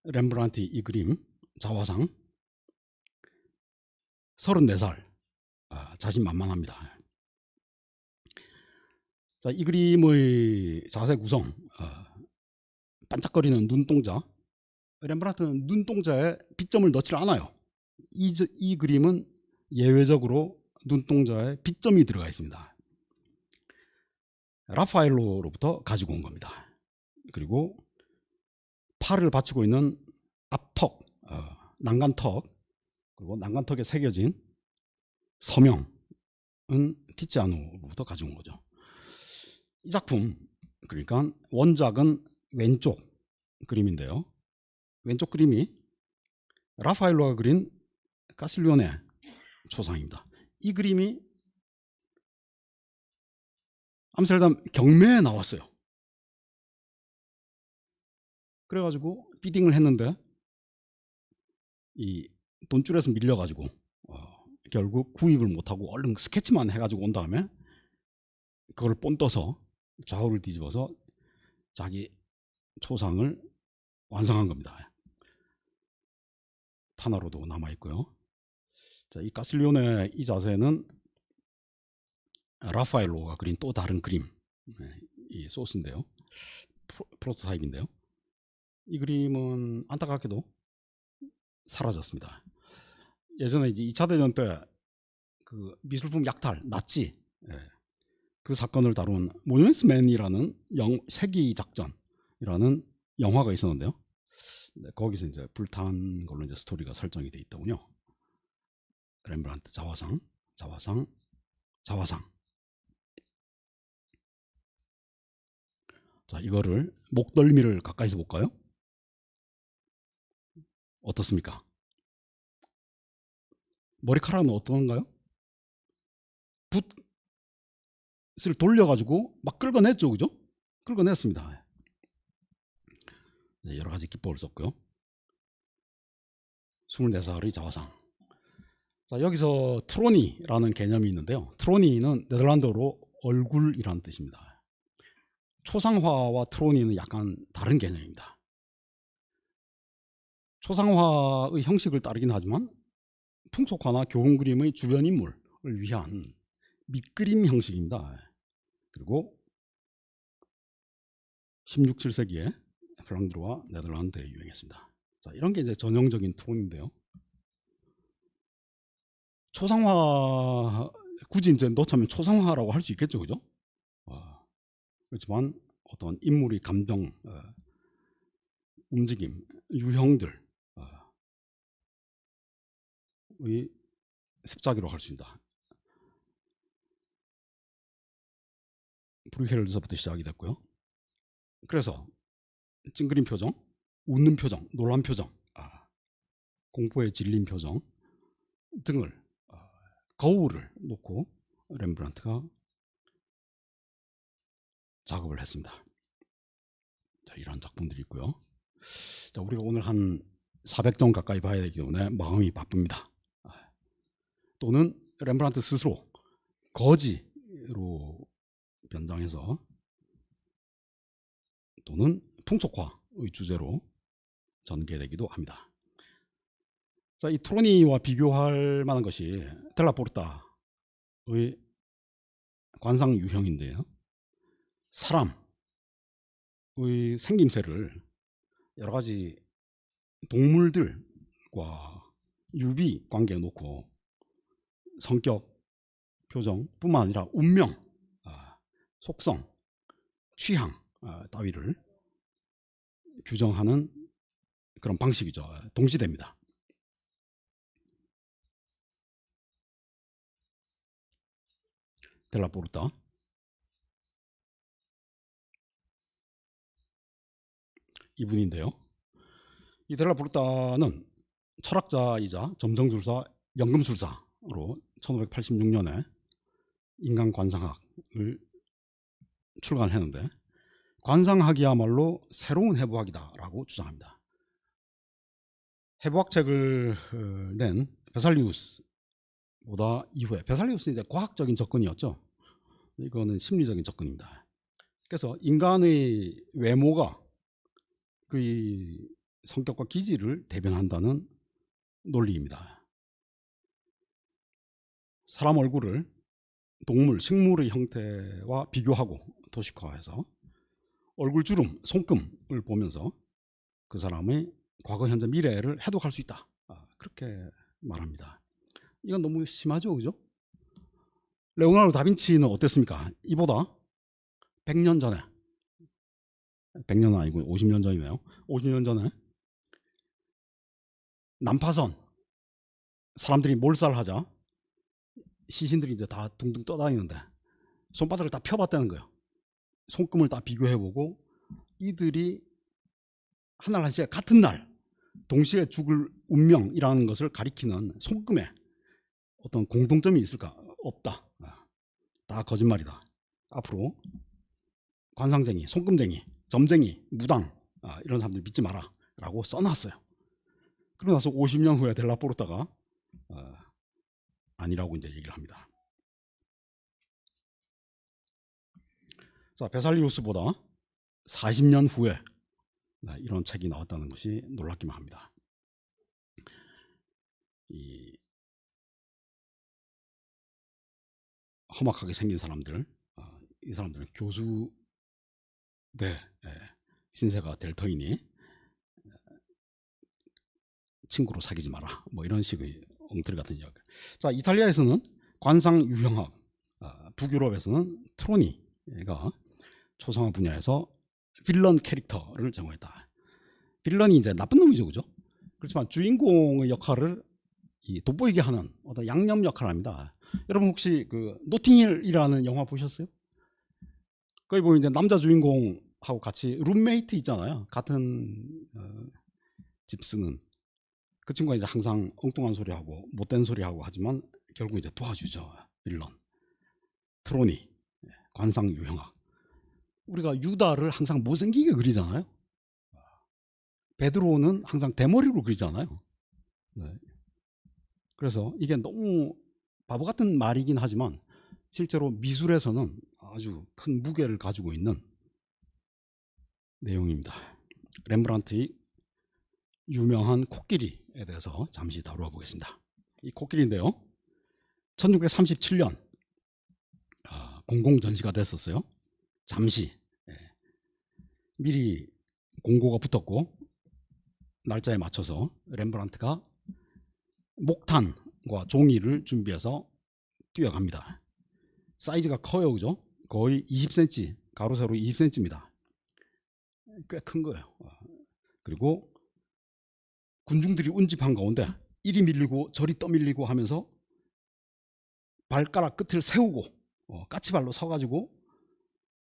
렘브란트 이 그림 자화상, 34살, 자신만만합니다. 자, 이 그림의 자세 구성, 반짝거리는 눈동자. 렘브란트는 눈동자에 빗점을 넣지 않아요. 이 그림은 예외적으로 눈동자에 빗점이 들어가 있습니다. 라파엘로로부터 가지고 온 겁니다. 그리고 팔을 받치고 있는 앞턱, 난간턱, 그리고 난간턱에 새겨진 서명은 티치아노로부터 가지고 온 거죠. 이 작품, 그러니까 원작은 왼쪽 그림인데요. 왼쪽 그림이 라파엘로가 그린 카실리오네 초상입니다. 이 그림이 암스테르담 경매에 나왔어요. 그래가지고 비딩을 했는데 이 돈줄에서 밀려가지고 결국 구입을 못하고 얼른 스케치만 해가지고 온 다음에 그걸 본떠서 좌우를 뒤집어서 자기 초상을 완성한 겁니다. 판화로도 남아있고요. 자, 이 카실리오네 이 자세는 라파엘로가 그린 또 다른 그림, 이 소스인데요. 프로토타입인데요. 이 그림은 안타깝게도 사라졌습니다. 예전에 이제 2차 대전 때 그 미술품 약탈, 나치, 그 사건을 다룬 모뉴먼트맨이라는 세기 작전이라는 영화가 있었는데요. 네, 거기서 이제 불탄 걸로 이제 스토리가 설정이 돼 있더군요. 렘브란트 자화상. 자, 이거를 목덜미를 가까이서 볼까요? 어떻습니까? 머리카락은 어떤가요? 붓을 돌려가지고 막 긁어냈죠, 그죠? 긁어냈습니다. 네, 여러 가지 기법을 썼고요. 24살의 자화상. 자, 여기서 트로니라는 개념이 있는데요. 트로니는 네덜란드어로 얼굴이라는 뜻입니다. 초상화와 트로니는 약간 다른 개념입니다. 초상화의 형식을 따르긴 하지만 풍속화나 교훈 그림의 주변 인물을 위한 밑그림 형식입니다. 그리고 16, 17세기에 플랑드르와 네덜란드에 유행했습니다. 자, 이런 게 이제 전형적인 트론인데요. 초상화, 굳이 이제 넣자면 초상화라고 할 수 있겠죠, 그죠? 그렇지만 어떤 인물의 감정, 움직임, 유형들의 습작이라고 할 수 있습니다. 브루헬에서부터 시작이 됐고요. 그래서 찡그린 표정, 웃는 표정, 놀란 표정, 공포에 질린 표정 등을 거울을 놓고 렘브란트가 작업을 했습니다. 자, 이런 작품들이 있고요. 자, 우리가 오늘 한 400점 가까이 봐야 되기 때문에 마음이 바쁩니다. 또는 렘브란트 스스로 거지로 변장해서 또는 풍속화의 주제로 전개되기도 합니다. 자, 이 트로니와 비교할 만한 것이 델라포르타의 관상 유형인데요. 사람의 생김새를 여러 가지 동물들과 유비 관계에 놓고 성격, 표정뿐만 아니라 운명, 속성, 취향 따위를 규정하는 그런 방식이죠. 동시대입니다. 델라포르타. 이분인데요. 이 델라포르타는 철학자이자 점정술사 연금술사로 1586년에 인간관상학을 출간했는데, 관상학이야말로 새로운 해부학이다라고 주장합니다. 해부학책을 낸 베살리우스보다 이후에, 베살리우스는 이제 과학적인 접근이었죠. 이거는 심리적인 접근입니다. 그래서 인간의 외모가 그의 성격과 기질을 대변한다는 논리입니다. 사람 얼굴을 동물, 식물의 형태와 비교하고 도식화해서 얼굴 주름, 손금을 보면서 그 사람의 과거, 현재, 미래를 해독할 수 있다. 그렇게 말합니다. 이건 너무 심하죠, 그죠? 레오나르도 다빈치는 어땠습니까? 이보다 100년 전에, 100년은 아니고 50년 전이네요. 50년 전에 난파선, 사람들이 몰살하자 시신들이 이제 다 둥둥 떠다니는데 손바닥을 다 펴봤다는 거예요. 손금을 다 비교해보고 이들이 한 날 한 시에 같은 날 동시에 죽을 운명이라는 것을 가리키는 손금에 어떤 공통점이 있을까? 없다. 다 거짓말이다. 앞으로 관상쟁이, 손금쟁이, 점쟁이, 무당 이런 사람들 믿지 마라 라고 써놨어요. 그러고 나서 50년 후에 델라포르타가 아니라고 이제 얘기를 합니다. 자, 베살리우스보다 40년 후에 이런 책이 나왔다는 것이 놀랍기만 합니다. 이 험악하게 생긴 사람들, 이 사람들은 교수대 신세가 될 터이니 친구로 사귀지 마라, 뭐 이런 식의 엉터리 같은 이야기. 자, 이탈리아에서는 관상 유형학, 북유럽에서는 트로니가 초상화 분야에서 빌런 캐릭터를 제공했다. 빌런이 이제 나쁜 놈이죠, 그죠? 그렇지만 주인공의 역할을 돋보이게 하는 어떤 양념 역할을 합니다. 여러분 혹시 그 노팅힐이라는 영화 보셨어요? 거기 보면 이제 남자 주인공하고 같이 룸메이트 있잖아요. 같은 집 쓰는 그 친구가 이제 항상 엉뚱한 소리하고 못된 소리하고 하지만 결국 이제 도와주죠. 빌런. 트로니, 관상 유형학. 우리가 유다를 항상 못생기게 그리잖아요. 베드로는 항상 대머리로 그리잖아요. 네. 그래서 이게 너무 바보 같은 말이긴 하지만 실제로 미술에서는 아주 큰 무게를 가지고 있는 내용입니다. 렘브란트의 유명한 코끼리에 대해서 잠시 다루어 보겠습니다. 이 코끼리인데요, 1637년 공공전시가 됐었어요. 잠시 미리 공고가 붙었고 날짜에 맞춰서 렘브란트가 목탄과 종이를 준비해서 뛰어갑니다. 사이즈가 커요, 그죠? 거의 20cm, 가로 세로 20cm입니다. 꽤 큰 거예요. 그리고 군중들이 운집한 가운데 이리 밀리고 저리 떠밀리고 하면서 발가락 끝을 세우고 까치발로 서가지고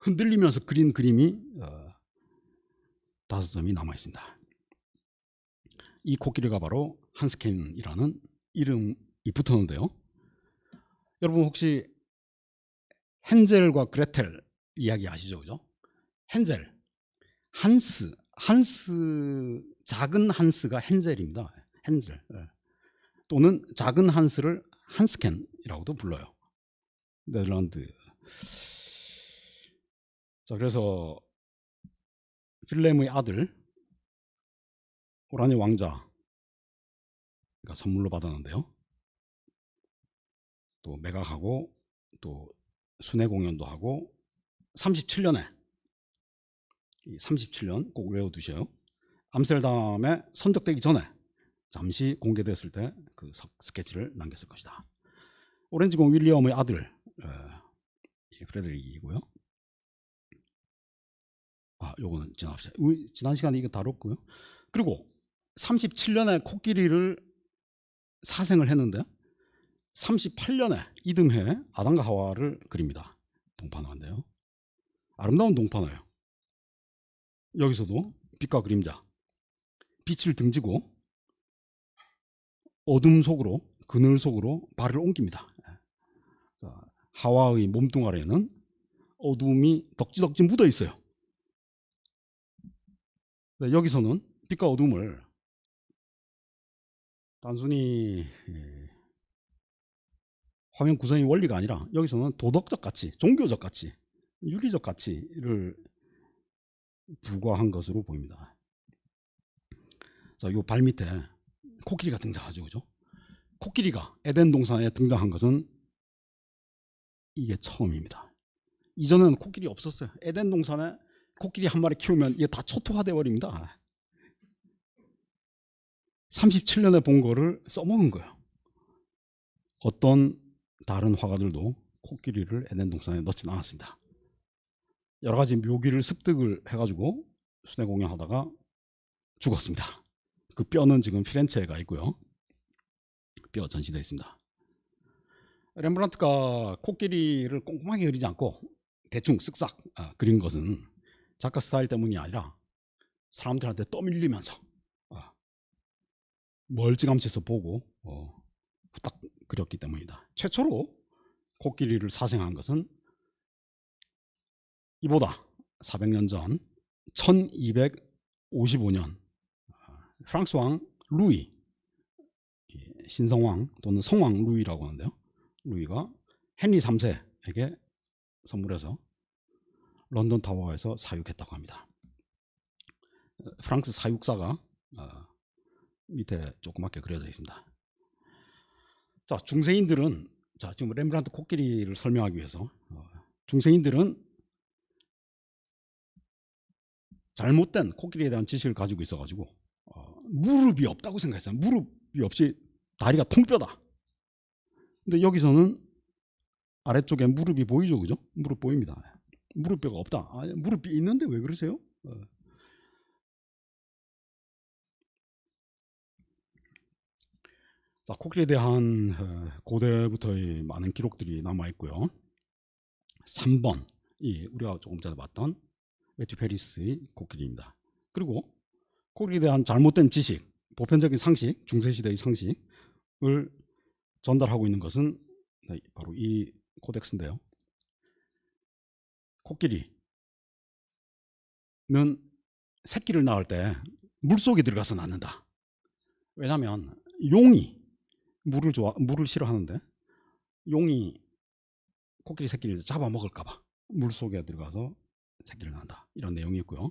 흔들리면서 그린 그림이 5점이 남아 있습니다. 이 코끼리가 바로 한스켄이라는 이름이 붙었는데요. 여러분 혹시 헨젤과 그레텔 이야기 아시죠? 그죠? 헨젤, 한스, 작은 한스가 헨젤입니다. 헨젤. 또는 작은 한스를 한스켄이라고도 불러요. 네덜란드. 자, 그래서 필렘의 아들 오라니 왕자가 선물로 받았는데요. 또 매각하고 또 순회 공연도 하고 37년에 37년 꼭 외워두셔요. 암스테르담에 선적되기 전에 잠시 공개됐을 때 그 스케치를 남겼을 것이다. 오렌지공 윌리엄의 아들 프레드릭이고요. 요거는 지나갑시다. 지난 시간에 이거 다뤘고요. 그리고 37년에 코끼리를 사생을 했는데 38년에 이듬해 아담과 하와를 그립니다. 동판화인데요. 아름다운 동판화예요. 여기서도 빛과 그림자, 빛을 등지고 어둠 속으로, 그늘 속으로 발을 옮깁니다. 자, 하와의 몸뚱아리에는 어둠이 덕지덕지 묻어 있어요. 여기서는 빛과 어둠을 단순히 화면 구성의 원리가 아니라 여기서는 도덕적 가치, 종교적 가치, 윤리적 가치를 부과한 것으로 보입니다. 자, 요 발 밑에 코끼리가 등장하죠, 그죠? 코끼리가 에덴 동산에 등장한 것은 이게 처음입니다. 이전에는 코끼리 없었어요. 에덴 동산에 코끼리 한 마리 키우면 이게 다 초토화돼 버립니다. 37년에 본 거를 써먹은 거예요. 어떤 다른 화가들도 코끼리를 에덴 동산에 넣지는 않았습니다. 여러 가지 묘기를 습득을 해가지고 순회 공연하다가 죽었습니다. 그 뼈는 지금 피렌체에 가 있고요. 뼈 전시되어 있습니다. 렘브란트가 코끼리를 꼼꼼하게 그리지 않고 대충 쓱싹 그린 것은 작가 스타일 때문이 아니라 사람들한테 떠밀리면서 멀찌감치해서 보고 후딱 그렸기 때문이다. 최초로 코끼리를 사생한 것은 이보다 400년 전 1255년 프랑스 왕 루이, 신성왕 또는 성왕 루이라고 하는데요. 루이가 헨리 3세에게 선물해서 런던 타워에서 사육했다고 합니다. 프랑스 사육사가 밑에 조그맣게 그려져 있습니다. 자, 중세인들은, 자, 지금 렘브란트 코끼리를 설명하기 위해서 중세인들은 잘못된 코끼리에 대한 지식을 가지고 있어가지고 무릎이 없다고 생각했어요. 무릎이 없이 다리가 통뼈다. 근데 여기서는 아래쪽에 무릎이 보이죠, 그죠? 무릎 보입니다. 무릎뼈가 없다. 무릎이 있는데 왜 그러세요? 자, 코끼리에 대한 고대부터의 많은 기록들이 남아 있고요. 3번이 우리가 조금 전에 봤던 매튜 페리스의 코끼리입니다. 그리고 코끼리에 대한 잘못된 지식, 보편적인 상식, 중세시대의 상식을 전달하고 있는 것은 바로 이 코덱스인데요. 코끼리는 새끼를 낳을 때 물속에 들어가서 낳는다. 왜냐하면 용이 물을 싫어하는데 용이 코끼리 새끼를 잡아먹을까봐 물속에 들어가서 새끼를 낳는다. 이런 내용이 있고요.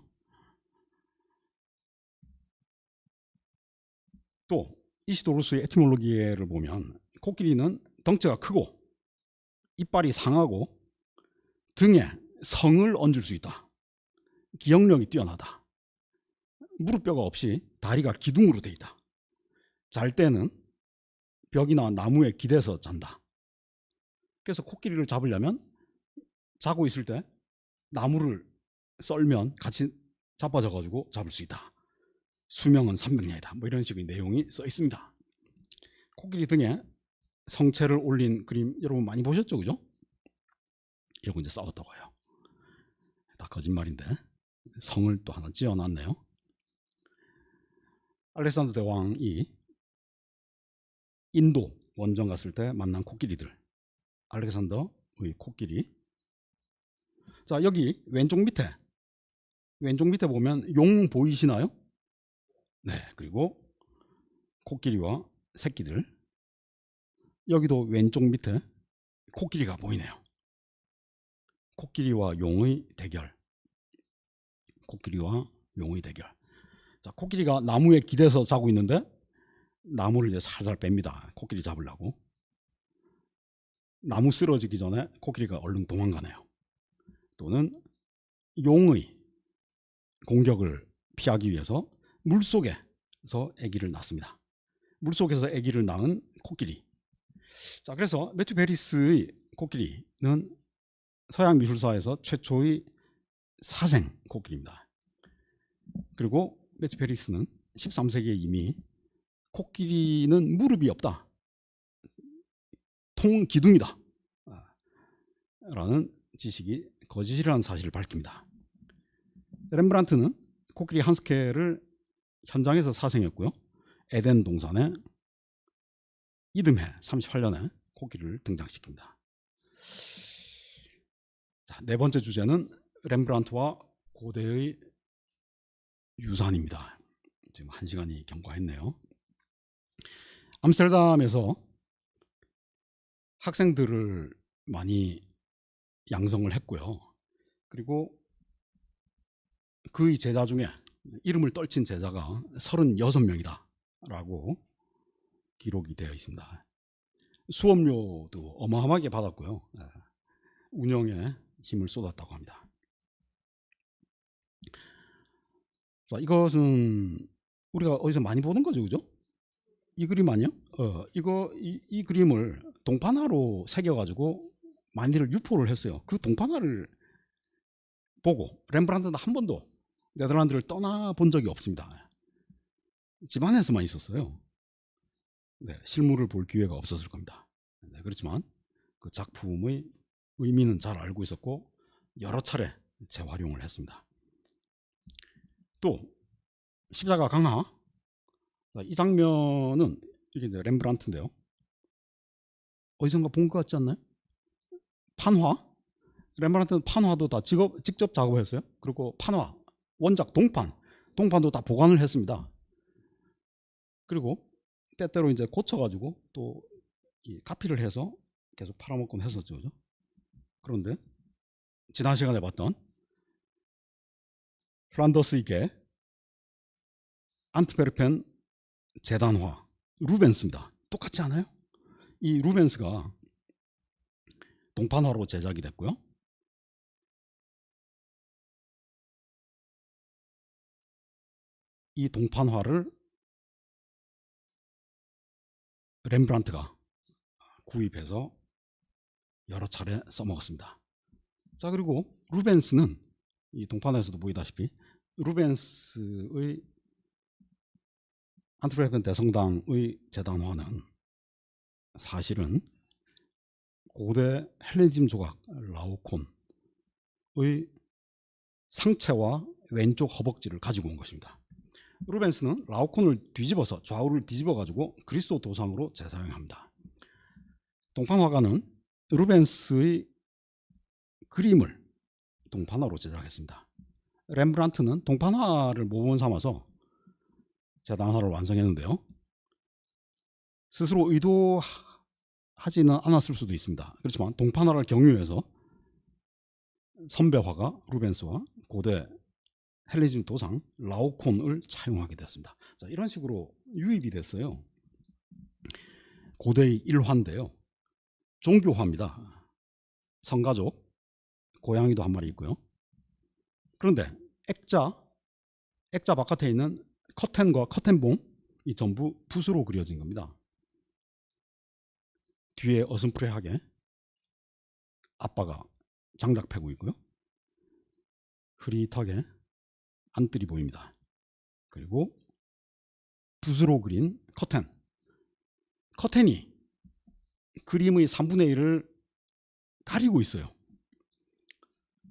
또 이시도로스의 에티몰로기를 보면 코끼리는 덩치가 크고 이빨이 상하고 등에 성을 얹을 수 있다. 기억력이 뛰어나다. 무릎뼈가 없이 다리가 기둥으로 돼 있다. 잘 때는 벽이나 나무에 기대서 잔다. 그래서 코끼리를 잡으려면 자고 있을 때 나무를 썰면 같이 자빠져가지고 잡을 수 있다. 수명은 300년이다. 뭐 이런 식의 내용이 써 있습니다. 코끼리 등에 성체를 올린 그림 여러분 많이 보셨죠, 그죠? 이러고 이제 싸웠다고 해요. 다 거짓말인데 성을 또 하나 지어놨네요. 알렉산더 대왕이 인도 원정 갔을 때 만난 코끼리들, 알렉산더의 코끼리. 자, 여기 왼쪽 밑에 보면 용 보이시나요? 네, 그리고 코끼리와 새끼들. 여기도 왼쪽 밑에 코끼리가 보이네요. 코끼리와 용의 대결. 코끼리와 용의 대결. 자, 코끼리가 나무에 기대서 자고 있는데 나무를 이제 살살 뺍니다. 코끼리 잡으려고. 나무 쓰러지기 전에 코끼리가 얼른 도망가네요. 또는 용의 공격을 피하기 위해서 물속에서 아기를 낳습니다. 물속에서 아기를 낳은 코끼리. 자, 그래서 매튜 페리스의 코끼리는 서양 미술사에서 최초의 사생 코끼리입니다. 그리고 매튜 페리스는 13세기에 이미 코끼리는 무릎이 없다, 통기둥이다 라는 지식이 거짓이라는 사실을 밝힙니다. 렘브란트는 코끼리 한 스케일을 현장에서 사생했고요. 에덴 동산에 이듬해 38년에 코끼리를 등장시킵니다. 자, 네 번째 주제는 렘브란트와 고대의 유산입니다. 지금 1시간이 경과했네요. 암스테르담에서 학생들을 많이 양성을 했고요. 그리고 그의 제자 중에 이름을 떨친 제자가 36명이다 라고 기록이 되어 있습니다. 수업료도 어마어마하게 받았고요. 운영에 힘을 쏟았다고 합니다. 자, 이것은 우리가 어디서 많이 보는 거죠, 그죠? 이 그림 아니요? 이 그림을 동판화로 새겨가지고 많이들 유포를 했어요. 그 동판화를 보고 렘브란트는 한 번도 네덜란드를 떠나본 적이 없습니다. 집안에서만 있었어요. 네, 실물을 볼 기회가 없었을 겁니다. 네, 그렇지만 그 작품의 의미는 잘 알고 있었고 여러 차례 재활용을 했습니다. 또 십자가 강화, 이 장면은 이게 렘브란트인데요. 어디선가 본 것 같지 않나요? 판화, 렘브란트는 판화도 다 직접 작업했어요. 그리고 판화, 원작 동판도 다 보관을 했습니다. 그리고 때때로 이제 고쳐가지고 또 카피를 해서 계속 팔아먹곤 했었죠. 그죠? 그런데 지난 시간에 봤던 플란더스의 개, 안트베르펜 재단화, 루벤스입니다. 똑같지 않아요? 이 루벤스가 동판화로 제작이 됐고요. 이 동판화를 렘브란트가 구입해서 여러 차례 써먹었습니다. 자, 그리고 루벤스는 이 동판화에서도 보이다시피 루벤스의 안트베르펜 대성당의 재단화는 사실은 고대 헬레니즘 조각 라오콘의 상체와 왼쪽 허벅지를 가지고 온 것입니다. 루벤스는 라오콘을 뒤집어서 좌우를 뒤집어 가지고 그리스도 도상으로 재사용합니다. 동판화가는 루벤스의 그림을 동판화로 제작했습니다. 렘브란트는 동판화를 모범 삼아서 재단화를 완성했는데요. 스스로 의도하지는 않았을 수도 있습니다. 그렇지만 동판화를 경유해서 선배화가 루벤스와 고대 헬레니즘 도상 라오콘을 차용하게 되었습니다. 자, 이런 식으로 유입이 됐어요. 고대의 일화인데요. 종교화입니다. 성가족, 고양이도 한 마리 있고요. 그런데 액자 바깥에 있는 커튼과 커튼봉, 이 전부 붓으로 그려진 겁니다. 뒤에 어슴푸레하게 아빠가 장작 패고 있고요. 흐릿하게 안뜰이 보입니다. 그리고 붓으로 그린 커튼이 그림의 3분의 1을 가리고 있어요.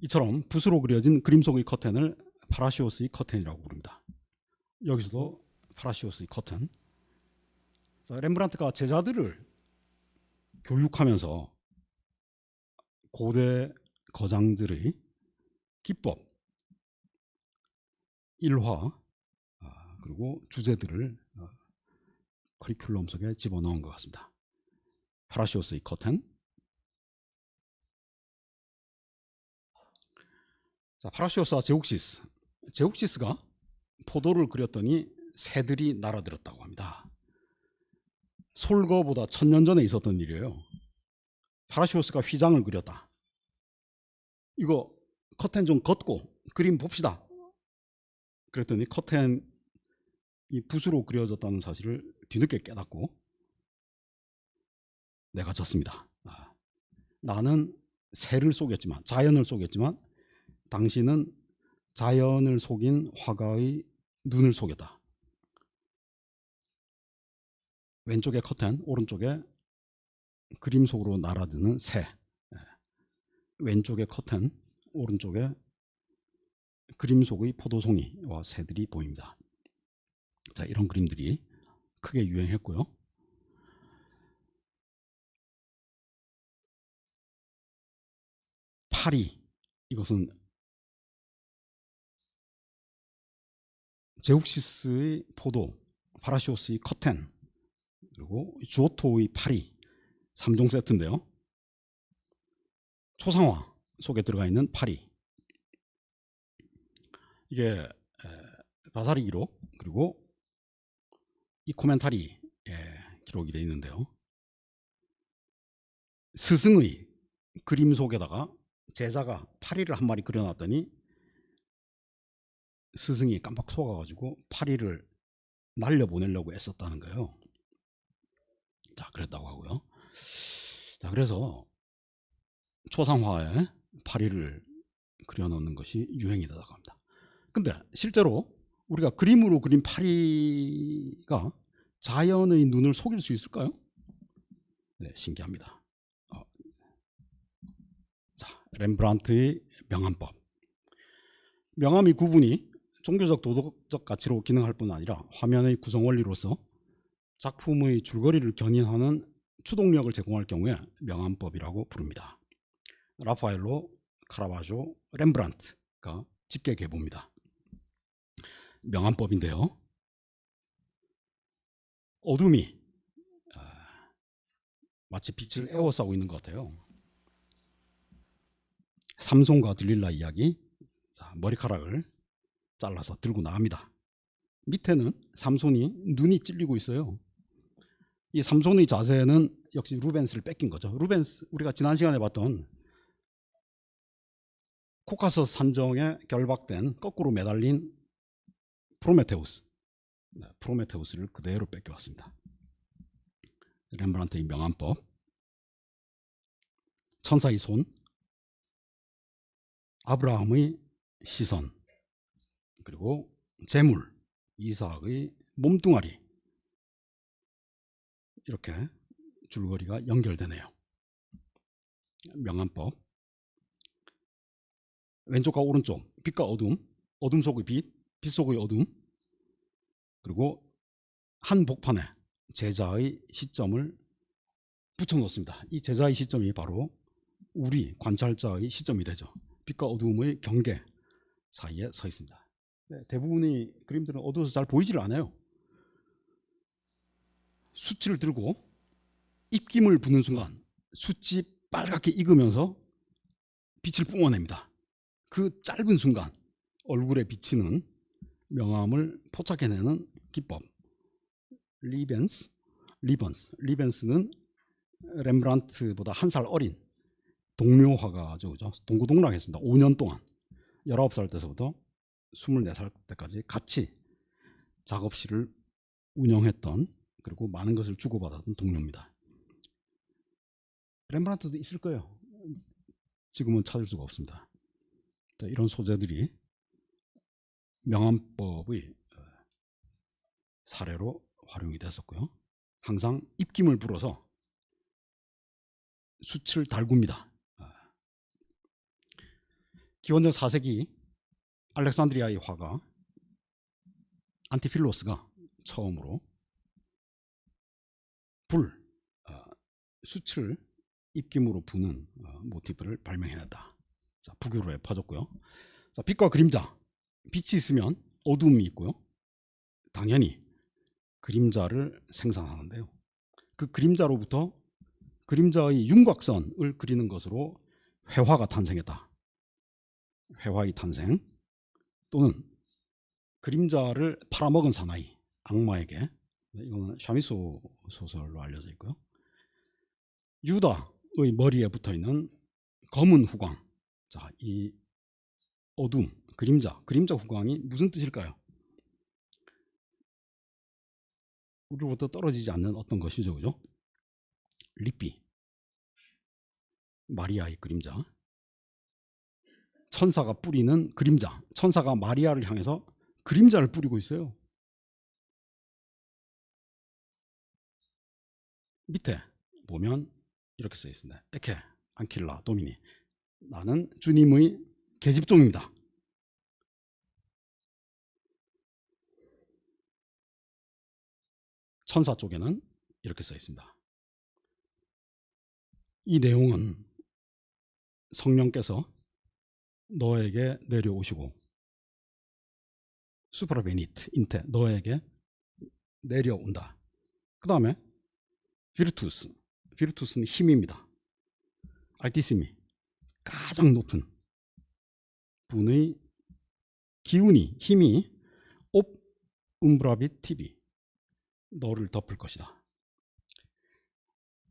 이처럼 붓으로 그려진 그림 속의 커튼을 파라시오스의 커튼이라고 부릅니다. 여기서도 파라시오스의 커튼. 렘브란트가 제자들을 교육하면서 고대 거장들의 기법, 일화, 그리고 주제들을 커리큘럼 속에 집어넣은 것 같습니다. 파라시오스의 커튼. 자, 파라시오스와 제욱시스가 포도를 그렸더니 새들이 날아들었다고 합니다. 솔거보다 1000년 전에 있었던 일이에요. 파라시오스가 휘장을 그렸다. 이거 커튼 좀 걷고 그림 봅시다. 그랬더니 커튼이 붓으로 그려졌다는 사실을 뒤늦게 깨닫고 내가 졌습니다. 나는 새를 속였지만, 자연을 속였지만 당신은 자연을 속인 화가의 눈을 속였다. 왼쪽에 커튼, 오른쪽에 그림 속으로 날아드는 새. 왼쪽에 커튼, 오른쪽에 그림 속의 포도송이와 새들이 보입니다. 자, 이런 그림들이 크게 유행했고요. 파리, 이것은 제욱시스의 포도, 파라시오스의 커텐, 그리고 주오토의 파리 3종 세트인데요. 초상화 속에 들어가 있는 파리, 이게 바사리 기록, 그리고 이 코멘타리에 기록이 되어 있는데요. 스승의 그림 속에다가 제자가 파리를 한 마리 그려놨더니 스승이 깜빡 속아가지고 파리를 날려보내려고 애썼다는 거예요. 자, 그랬다고 하고요. 자, 그래서 초상화에 파리를 그려놓는 것이 유행이 되다고 합니다. 근데 실제로 우리가 그림으로 그린 파리가 자연의 눈을 속일 수 있을까요? 네, 신기합니다. 자, 렘브란트의 명암법. 명암의 구분이 종교적 도덕적 가치로 기능할 뿐 아니라 화면의 구성 원리로서 작품의 줄거리를 견인하는 추동력을 제공할 경우에 명암법이라고 부릅니다. 라파엘로, 카라바조, 렘브란트가 직계 계보입니다. 명암법인데요. 어둠이 마치 빛을 에워싸고 있는 것 같아요. 삼손과 들릴라 이야기. 자, 머리카락을 잘라서 들고 나갑니다. 밑에는 삼손이 눈이 찔리고 있어요. 이 삼손의 자세는 역시 루벤스를 뺏긴 거죠. 루벤스, 우리가 지난 시간에 봤던 코카서스 산정에 결박된 거꾸로 매달린 프로메테우스, 프로메테우스를 그대로 뺏겨왔습니다. 렘브란트의 명암법. 천사의 손, 아브라함의 시선, 그리고 재물, 이삭의 몸뚱아리, 이렇게 줄거리가 연결되네요. 명암법. 왼쪽과 오른쪽, 빛과 어둠, 어둠 속의 빛, 빛 속의 어둠, 그리고 한 복판에 제자의 시점을 붙여놓습니다. 이 제자의 시점이 바로 우리 관찰자의 시점이 되죠. 빛과 어둠의 경계 사이에 서 있습니다. 네, 대부분의 그림들은 어두워서 잘 보이질 않아요. 숯을 들고 입김을 부는 순간 숯이 빨갛게 익으면서 빛을 뿜어냅니다. 그 짧은 순간 얼굴에 비치는 명암을 포착해내는 기법, 리벤스는 렘브란트보다 한 살 어린 동료 화가죠. 동고동락했습니다. 5년 동안 19살 때서부터 24살 때까지 같이 작업실을 운영했던, 그리고 많은 것을 주고받았던 동료입니다. 렘브란트도 있을 거예요. 지금은 찾을 수가 없습니다. 이런 소재들이 명암법의 사례로 활용이 됐었고요. 항상 입김을 불어서 숯을 달굽니다. 기원전 4세기 알렉산드리아의 화가 안티필로스가 처음으로 숯을 입김으로 부는 모티프를 발명해냈다. 자, 북유럽에 퍼졌고요. 자, 빛과 그림자. 빛이 있으면 어둠이 있고요. 당연히 그림자를 생산하는데요. 그 그림자로부터 그림자의 윤곽선을 그리는 것으로 회화가 탄생했다. 회화의 탄생, 또는 그림자를 팔아먹은 사나이, 악마에게, 이거는 샤미소 소설로 알려져 있고요. 유다의 머리에 붙어있는 검은 후광. 자, 이 어둠, 그림자 후광이 무슨 뜻일까요? 우리로부터 떨어지지 않는 어떤 것이죠, 그죠? 립비, 마리아의 그림자, 천사가 뿌리는 그림자, 천사가 마리아를 향해서 그림자를 뿌리고 있어요. 밑에 보면 이렇게 써 있습니다. 에케 안킬라 도미니, 나는 주님의 계집종입니다. 천사 쪽에는 이렇게 써 있습니다. 이 내용은 성령께서 너에게 내려오시고 수프라베니트 인테 너에게 내려온다. 그 다음에 비르투스는 힘입니다. 알티시미 가장 높은 분의 기운이 힘이 옵 움브라비티비 너를 덮을 것이다.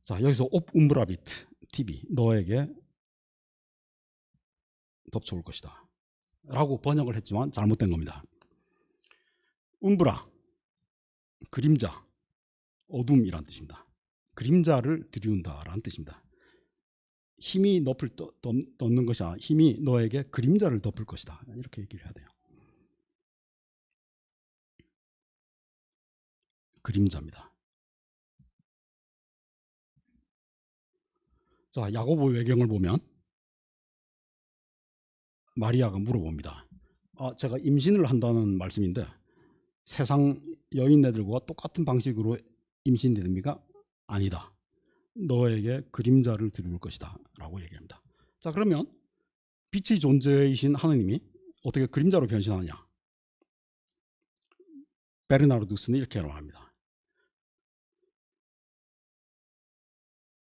자, 여기서 옵 움브라비트 티비 너에게 덮쳐올 것이다 라고 번역을 했지만 잘못된 겁니다. 움브라 그림자 어둠이란 뜻입니다. 그림자를 들이운다 라는 뜻입니다. 힘이 너를 덮는 것이 아니라 힘이 너에게 그림자를 덮을 것이다 이렇게 얘기를 해야 돼요. 그림자입니다. 자, 야고보 외경을 보면 마리아가 물어봅니다. 제가 임신을 한다는 말씀인데 세상 여인네들과 똑같은 방식으로 임신이 됩니까? 아니다. 너에게 그림자를 드릴 것이다 라고 얘기합니다. 자, 그러면 빛의 존재이신 하느님이 어떻게 그림자로 변신하느냐? 베르나르두스는 이렇게 말합니다.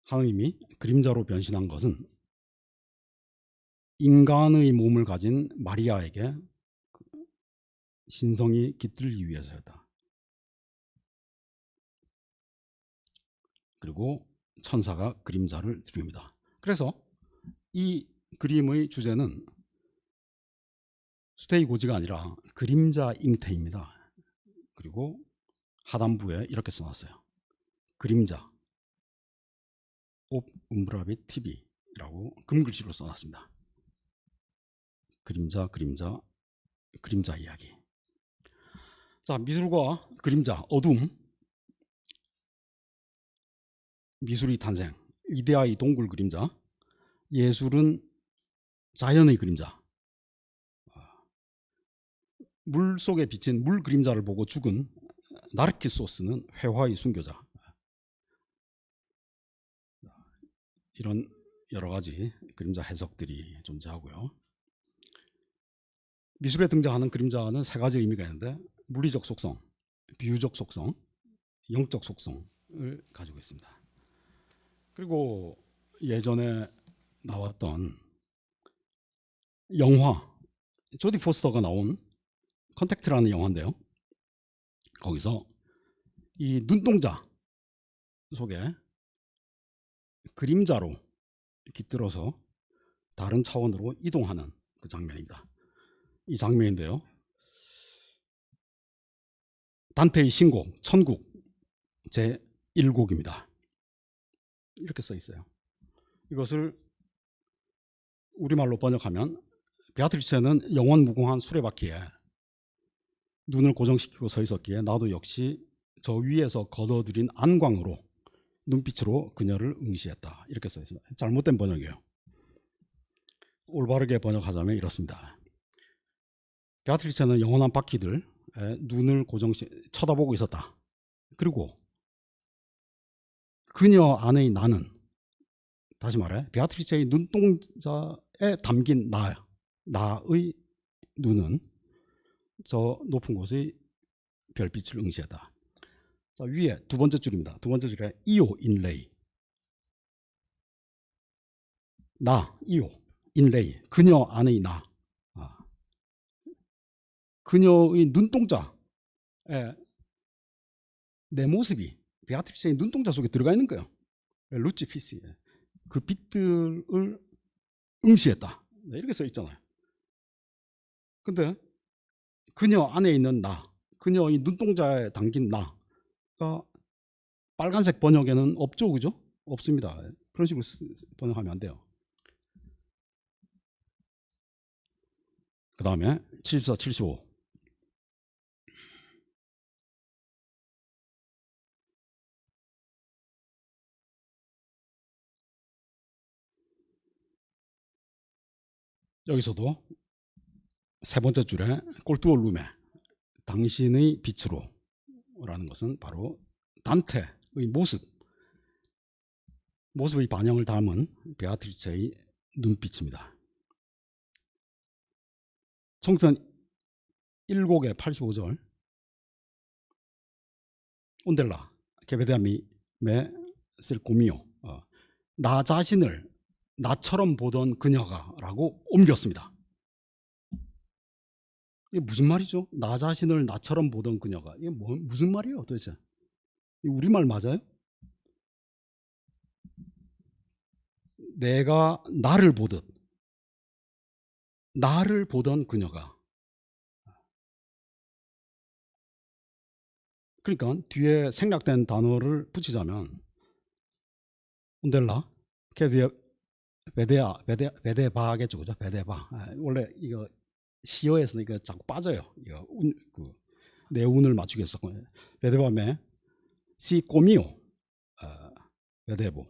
하느님이 그림자로 변신한 것은 인간의 몸을 가진 마리아에게 신성이 깃들기 위해서였다. 그리고 천사가 그림자를 드립니다. 그래서 이 그림의 주제는 수테이고지가 아니라 그림자 잉태입니다. 그리고 하단부에 이렇게 써놨어요. 그림자 옵 움브라비 TV라고 금글씨로 써놨습니다. 그림자 이야기. 자, 미술과 그림자, 어둠, 미술의 탄생, 이데아의 동굴 그림자, 예술은 자연의 그림자, 물 속에 비친 물 그림자를 보고 죽은 나르키소스는 회화의 순교자. 이런 여러 가지 그림자 해석들이 존재하고요. 미술에 등장하는 그림자는 세 가지 의미가 있는데 물리적 속성, 비유적 속성, 영적 속성을 가지고 있습니다. 그리고 예전에 나왔던 영화, 조디 포스터가 나온 컨택트라는 영화인데요. 거기서 이 눈동자 속에 그림자로 깃들어서 다른 차원으로 이동하는 그 장면입니다. 이 장면인데요. 단테의 신곡 천국 제1곡입니다. 이렇게 써 있어요. 이것을 우리말로 번역하면 베아트리체는 영원 무궁한 수레바퀴에 눈을 고정시키고 서 있었기에 나도 역시 저 위에서 걷어들인 안광으로 눈빛으로 그녀를 응시했다. 이렇게 써 있습니다. 잘못된 번역이에요. 올바르게 번역하자면 이렇습니다. 베아트리체는 영원한 바퀴들에 눈을 쳐다보고 있었다. 그리고 그녀 안의 나는, 다시 말해 베아트리체의 눈동자에 담긴 나의 눈은 저 높은 곳의 별빛을 응시했다. 자, 위에 두 번째 줄입니다. 두 번째 줄에 이오 인레이, 나 이오 인레이, 그녀 안의 나, 그녀의 눈동자에 내 모습이 베아트리체의 눈동자 속에 들어가 있는 거예요. 루치피시, 그 빛들을 응시했다. 이렇게 써 있잖아요. 근데 그녀 안에 있는 나, 그녀의 눈동자에 담긴 나가 빨간색 번역에는 없죠, 그죠? 없습니다. 그런 식으로 번역하면 안 돼요. 그 다음에 74, 75. 여기서도 세 번째 줄에 꼴뚜올 루메, 당신의 빛으로 라는 것은 바로 단테의 모습의 반영을 담은 베아트리체의 눈빛입니다. 청편 1곡의 85절 온델라 케베데아미 메쓸 고미요 나 자신을 나처럼 보던 그녀가 라고 옮겼습니다. 이게 무슨 말이죠? 나 자신을 나처럼 보던 그녀가. 이게 무슨 말이에요 도대체? 우리말 맞아요? 내가 나를 보던 그녀가. 그러니까 뒤에 생략된 단어를 붙이자면 온델라 베데바겠죠, 그죠? 베데바. 원래 이거 시어에서는 이거 자꾸 빠져요. 이거 내 운을 맞추기 위해서 베데바메 시 꼬미오 베데보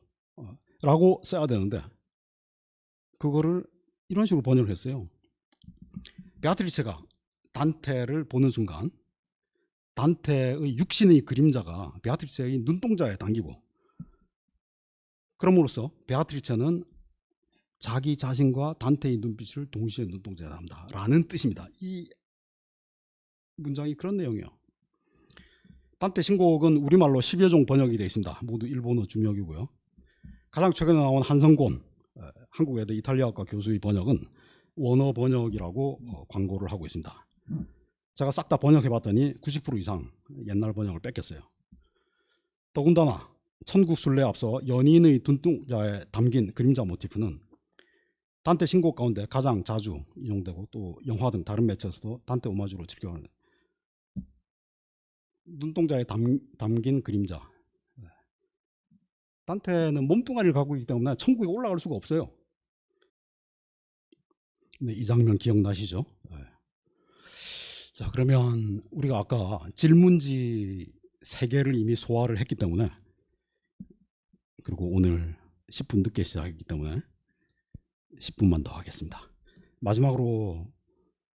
라고 써야 되는데 그거를 이런 식으로 번역을 했어요. 베아트리체가 단테를 보는 순간 단테의 육신의 그림자가 베아트리체의 눈동자에 당기고 그럼으로써 베아트리체는 자기 자신과 단테의 눈빛을 동시에 눈동자에 담다 라는 뜻입니다. 이 문장이 그런 내용이에요. 단테 신곡은 우리말로 10여 종 번역이 되어 있습니다. 모두 일본어 중역이고요. 가장 최근에 나온 한성곤 한국외대 이탈리아학과 교수의 번역은 원어 번역이라고 광고를 하고 있습니다. 제가 싹 다 번역해 봤더니 90% 이상 옛날 번역을 뺏겼어요. 더군다나 천국순례에 앞서 연인의 눈동자에 담긴 그림자 모티프는 단테 신곡 가운데 가장 자주 이용되고 또 영화 등 다른 매체에서도 단테 오마주로 즐겨하는 눈동자에 담긴 그림자. 단테는 몸뚱아리를 갖고 있기 때문에 천국에 올라갈 수가 없어요. 네, 이 장면 기억나시죠? 네. 자, 그러면 우리가 아까 질문지 3개를 이미 소화를 했기 때문에 그리고 오늘 10분 늦게 시작했기 때문에 10분만 더 하겠습니다. 마지막으로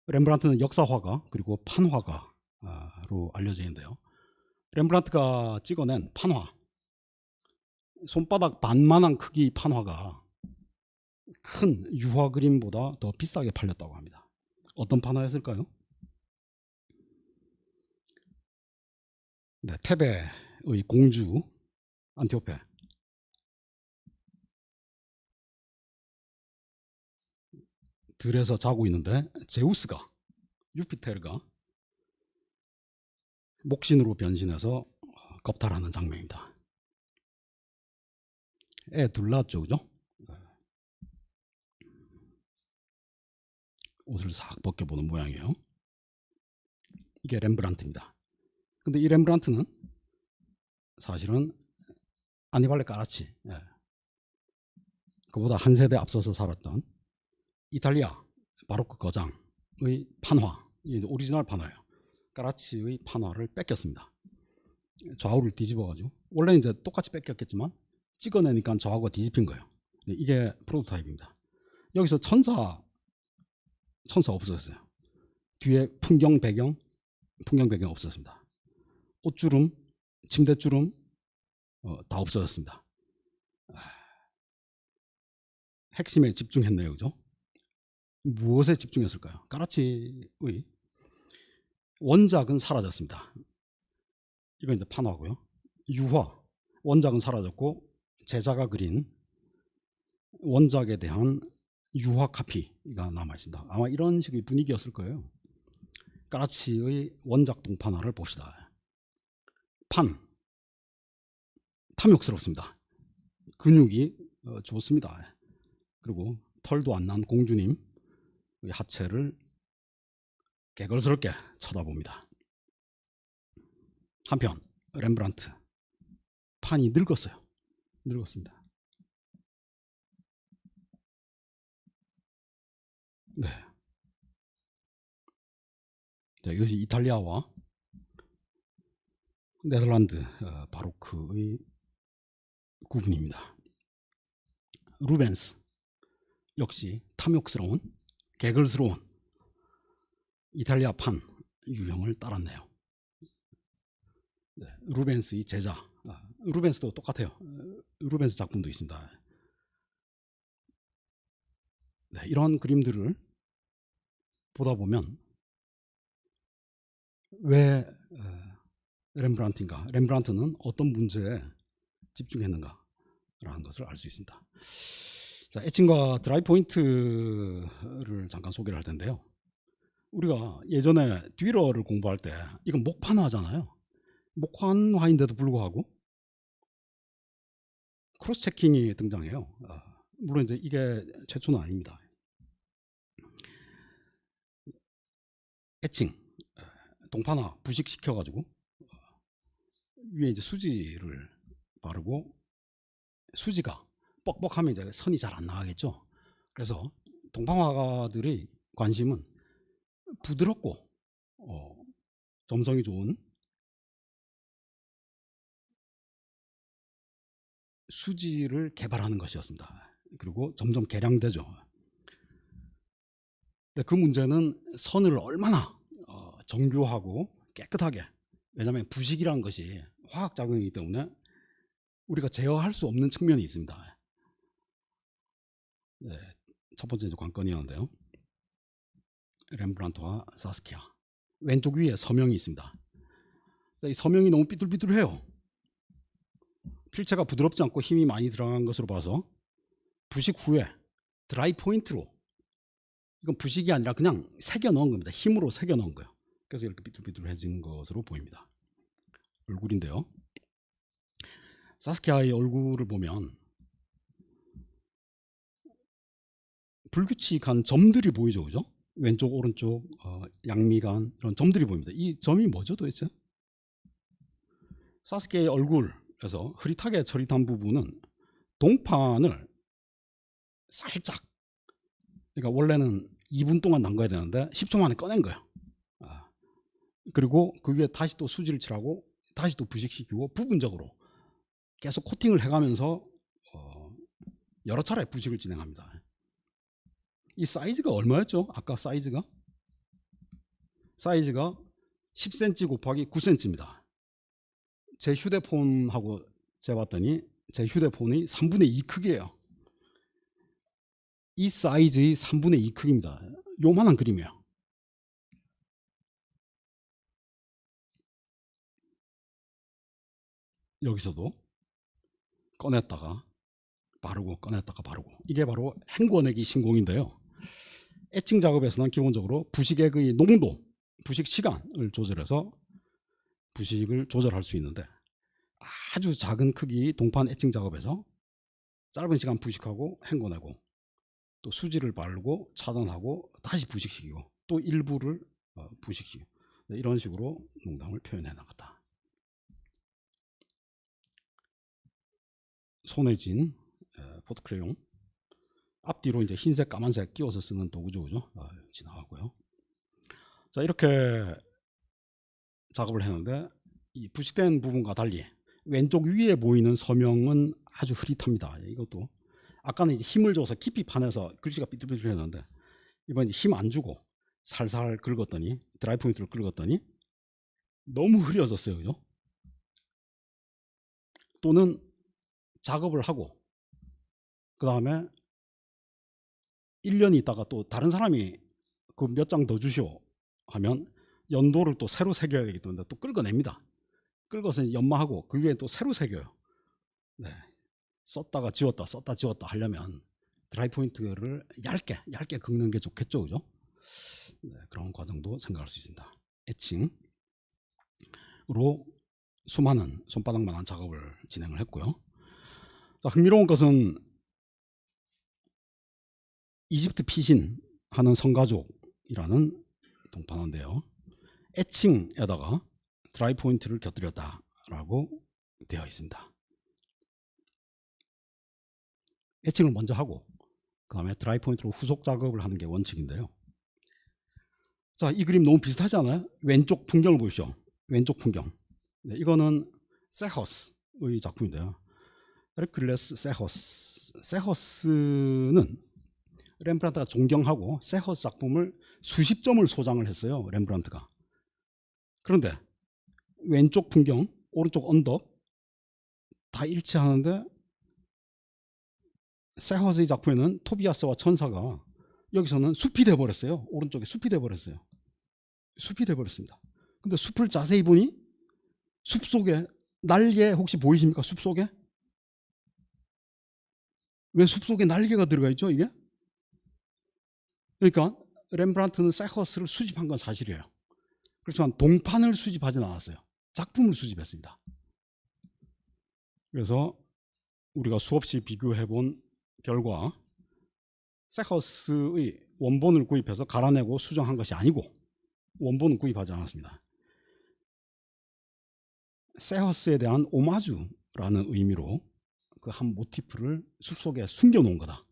렘브란트는 역사화가 그리고 판화가로 알려져 있는데요. 렘브란트가 찍어낸 판화, 손바닥 반만한 크기 판화가 큰 유화 그림보다 더 비싸게 팔렸다고 합니다. 어떤 판화였을까요? 네, 테베의 공주 안티오페, 들에서 자고 있는데 제우스가, 유피테르가 목신으로 변신해서 겁탈하는 장면입니다. 애 둘 낳았죠, 그죠? 옷을 싹 벗겨보는 모양이에요. 이게 렘브란트입니다. 근데 이 렘브란트는 사실은 아니발레 까라치, 그보다 한 세대 앞서서 살았던 이탈리아 바로크 거장의 판화, 오리지널 판화예요. 까라치의 판화를 뺏겼습니다. 좌우를 뒤집어가지고, 원래 이제 똑같이 뺏겼겠지만 찍어내니까 좌우가 뒤집힌 거예요. 이게 프로토타입입니다. 여기서 천사 없어졌어요. 뒤에 풍경 배경 없어졌습니다. 옷주름, 침대주름 다 없어졌습니다. 핵심에 집중했네요, 그죠? 무엇에 집중했을까요? 까라치의 원작은 사라졌습니다. 이건 이제 판화고요. 유화, 원작은 사라졌고 제자가 그린 원작에 대한 유화 카피가 남아있습니다. 아마 이런 식의 분위기였을 거예요. 까라치의 원작 동판화를 봅시다. 판, 탐욕스럽습니다. 근육이 좋습니다. 그리고 털도 안 난 공주님 하체를 개걸스럽게 쳐다봅니다. 한편 렘브란트 판이 늙었습니다. 네. 자, 이것이 이탈리아와 네덜란드 바로크의 구분입니다. 루벤스 역시 탐욕스러운 개걸스러운 이탈리아 판 유형을 따랐네요. 네, 루벤스의 제자, 루벤스도 똑같아요. 루벤스 작품도 있습니다. 네, 이런 그림들을 보다 보면 왜 렘브란트는 어떤 문제에 집중했는가라는 것을 알 수 있습니다. 자, 에칭과 드라이 포인트를 잠깐 소개를 할 텐데요. 우리가 예전에 듀러를 공부할 때 이건 목판화잖아요. 목판화인데도 불구하고 크로스 체킹이 등장해요. 물론 이제 이게 최초는 아닙니다. 에칭, 동판화 부식시켜 가지고 위에 이제 수지를 바르고, 수지가 뻑뻑하면 이제 선이 잘 안 나가겠죠. 그래서 동판화가들의 관심은 부드럽고 점성이 좋은 수지를 개발하는 것이었습니다. 그리고 점점 개량되죠. 근데 그 문제는 선을 얼마나 정교하고 깨끗하게, 왜냐하면 부식이라는 것이 화학작용이기 때문에 우리가 제어할 수 없는 측면이 있습니다. 네, 첫 번째 관건이었는데요. 렘브란트와 사스키아, 왼쪽 위에 서명이 있습니다. 이 서명이 너무 삐뚤삐뚤해요. 필체가 부드럽지 않고 힘이 많이 들어간 것으로 봐서 부식 후에 드라이 포인트로, 이건 부식이 아니라 그냥 새겨 넣은 겁니다. 힘으로 새겨 넣은 거예요. 그래서 이렇게 삐뚤삐뚤해진 것으로 보입니다. 얼굴인데요. 사스키아의 얼굴을 보면 불규칙한 점들이 보이죠, 그죠? 왼쪽, 오른쪽, 양미간, 이런 점들이 보입니다. 이 점이 뭐죠, 도대체? 사스키아의 얼굴에서 흐릿하게 처리한 부분은 동판을 살짝, 그러니까 원래는 2분 동안 담가야 되는데 10초 만에 꺼낸 거예요. 그리고 그 위에 다시 또 수지를 칠하고 다시 또 부식시키고 부분적으로 계속 코팅을 해가면서 여러 차례 부식을 진행합니다. 이 사이즈가 얼마였죠? 아까 사이즈가 10cm 곱하기 9cm입니다. 제 휴대폰하고 재봤더니 제 휴대폰이 3분의 2 크기예요. 이 사이즈의 3분의 2 크기입니다. 요만한 그림이에요. 여기서도 꺼냈다가 바르고 꺼냈다가 바르고, 이게 바로 헹궈내기 신공인데요. 에칭 작업에서는 기본적으로 부식액의 농도, 부식 시간을 조절해서 부식을 조절할 수 있는데, 아주 작은 크기 동판 에칭 작업에서 짧은 시간 부식하고 헹궈내고, 또 수지를 바르고 차단하고 다시 부식시키고 또 일부를 부식시키고, 이런 식으로 농담을 표현해 나갔다. 손에 쥔 포트크레용, 앞뒤로 이제 흰색 까만색 끼워서 쓰는 도구죠, 그죠? 지나가고요. 자, 이렇게 작업을 했는데 이 부식된 부분과 달리 왼쪽 위에 보이는 서명은 아주 흐릿합니다. 이것도 아까는 이제 힘을 줘서 깊이 파내서 글씨가 삐뚤삐뚤했는데, 이번 힘 안 주고 살살 긁었더니, 드라이 포인트를 긁었더니 너무 흐려졌어요, 그죠? 또는 작업을 하고 그 다음에 1년이 있다가 또 다른 사람이 그 몇 장 더 주시오 하면 연도를 또 새로 새겨야 되기 때문에 또 긁어냅니다. 긁어서 연마하고 그 위에 또 새로 새겨요. 네. 썼다가 지웠다 썼다 지웠다 하려면 드라이 포인트를 얇게 긁는 게 좋겠죠, 그죠? 네, 그런 과정도 생각할 수 있습니다. 에칭으로 수많은 손바닥만한 작업을 진행을 했고요. 자, 흥미로운 것은 이집트 피신 하는 성가족이라는 동판화인데요. 에칭에다가 드라이 포인트를 곁들였다라고 되어 있습니다. 에칭을 먼저 하고 그 다음에 드라이 포인트로 후속 작업을 하는 게 원칙인데요. 자, 이 그림 너무 비슷하지 않아요? 왼쪽 풍경을 보십시오. 왼쪽 풍경. 네, 이거는 세허스의 작품인데요. 헤르큘레스 세허스. 세허스는 렘브란트가 존경하고 세허스 작품을 수십 점을 소장을 했어요, 렘브란트가. 그런데 왼쪽 풍경, 오른쪽 언덕 다 일치하는데 세허스의 작품에는 토비아스와 천사가 여기서는 숲이 돼버렸어요. 오른쪽에 숲이 돼버렸어요. 숲이 돼버렸습니다. 근데 숲을 자세히 보니 숲 속에 날개 혹시 보이십니까? 숲 속에? 왜 숲 속에 날개가 들어가 있죠, 이게? 그러니까 렘브란트는 세커스를 수집한 건 사실이에요. 그렇지만 동판을 수집하진 않았어요. 작품을 수집했습니다. 그래서 우리가 수없이 비교해 본 결과 세커스의 원본을 구입해서 갈아내고 수정한 것이 아니고 원본은 구입하지 않았습니다. 세커스에 대한 오마주라는 의미로 그 한 모티프를 숲속에 숨겨놓은 거다.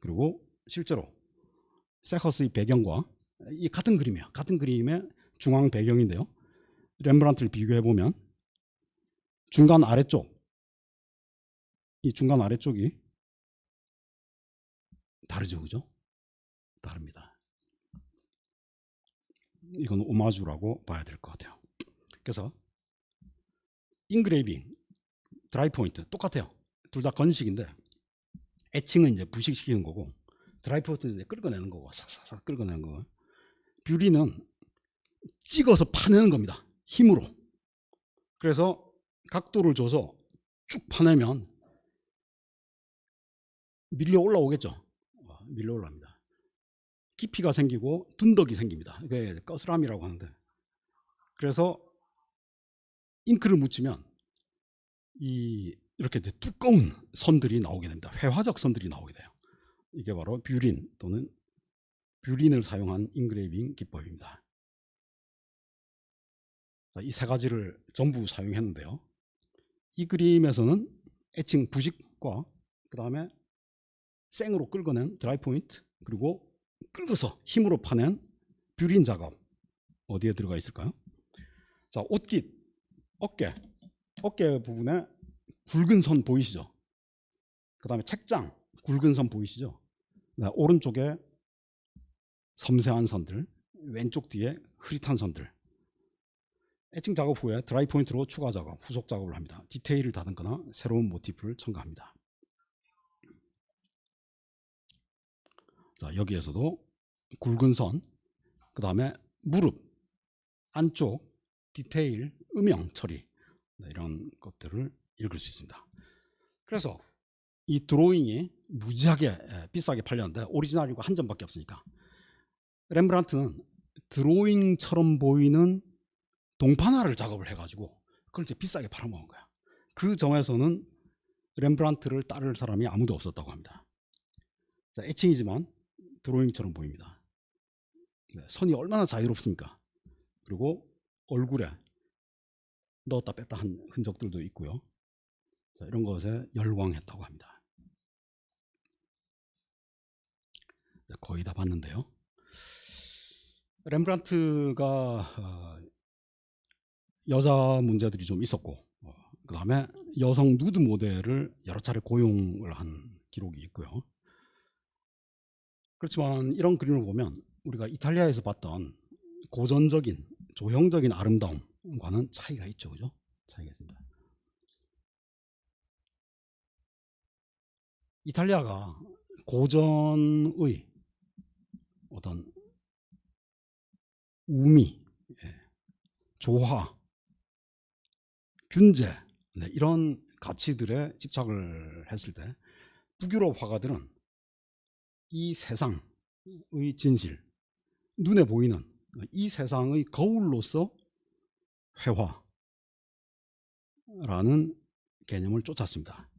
그리고 실제로 세커스의 배경과 이 같은 그림이에요. 같은 그림의 중앙 배경인데요. 렘브란트를 비교해 보면 중간 아래쪽, 이 중간 아래쪽이 다르죠, 그죠? 다릅니다. 이건 오마주라고 봐야 될 것 같아요. 그래서 인그레이빙, 드라이 포인트 똑같아요. 둘 다 건식인데 애칭은 이제 부식시키는 거고 드라이 포인트는 이제 긁어내는 거고 싹싹싹 긁어내는 거. 뷰리는 찍어서 파내는 겁니다. 힘으로. 그래서 각도를 줘서 쭉 파내면 밀려 올라오겠죠. 밀려 올라옵니다. 깊이가 생기고 둔덕이 생깁니다. 이게 거스람이라고 하는데, 그래서 잉크를 묻히면 이렇게 두꺼운 선들이 나오게 됩니다. 회화적 선들이 나오게 돼요. 이게 바로 뷰린 또는 뷰린을 사용한 인그레이빙 기법입니다. 이 세 가지를 전부 사용했는데요. 이 그림에서는 애칭 부식과 그 다음에 생으로 긁어낸 드라이 포인트, 그리고 긁어서 힘으로 파낸 뷰린 작업 어디에 들어가 있을까요? 자, 옷깃, 어깨 부분에 굵은 선 보이시죠? 그 다음에 책장 굵은 선 보이시죠? 네, 오른쪽에 섬세한 선들, 왼쪽 뒤에 흐릿한 선들. 애칭 작업 후에 드라이 포인트로 추가 작업, 후속 작업을 합니다. 디테일을 다듬거나 새로운 모티프를 첨가합니다. 자, 여기에서도 굵은 선, 그 다음에 무릎 안쪽 디테일, 음영 처리, 이런 것들을 읽을 수 있습니다. 그래서 이 드로잉이 무지하게 비싸게 팔렸는데 오리지널이고 한 점밖에 없으니까 렘브란트는 드로잉처럼 보이는 동판화를 작업을 해가지고 그걸 이제 비싸게 팔아먹은 거야. 그 점에서는 렘브란트를 따를 사람이 아무도 없었다고 합니다. 자, 애칭이지만 드로잉처럼 보입니다. 네, 선이 얼마나 자유롭습니까? 그리고 얼굴에 넣었다 뺐다 한 흔적들도 있고요. 자, 이런 것에 열광했다고 합니다. 네, 거의 다 봤는데요. 렘브란트가 여자 문제들이 좀 있었고, 그 다음에 여성 누드 모델을 여러 차례 고용을 한 기록이 있고요. 그렇지만 이런 그림을 보면 우리가 이탈리아에서 봤던 고전적인 조형적인 아름다움과는 차이가 있죠, 그죠? 차이가 있습니다. 이탈리아가 고전의 어떤 우미, 조화, 균제, 이런 가치들에 집착을 했을 때 북유럽 화가들은 이 세상의 진실, 눈에 보이는 이 세상의 거울로서 회화라는 개념을 쫓았습니다.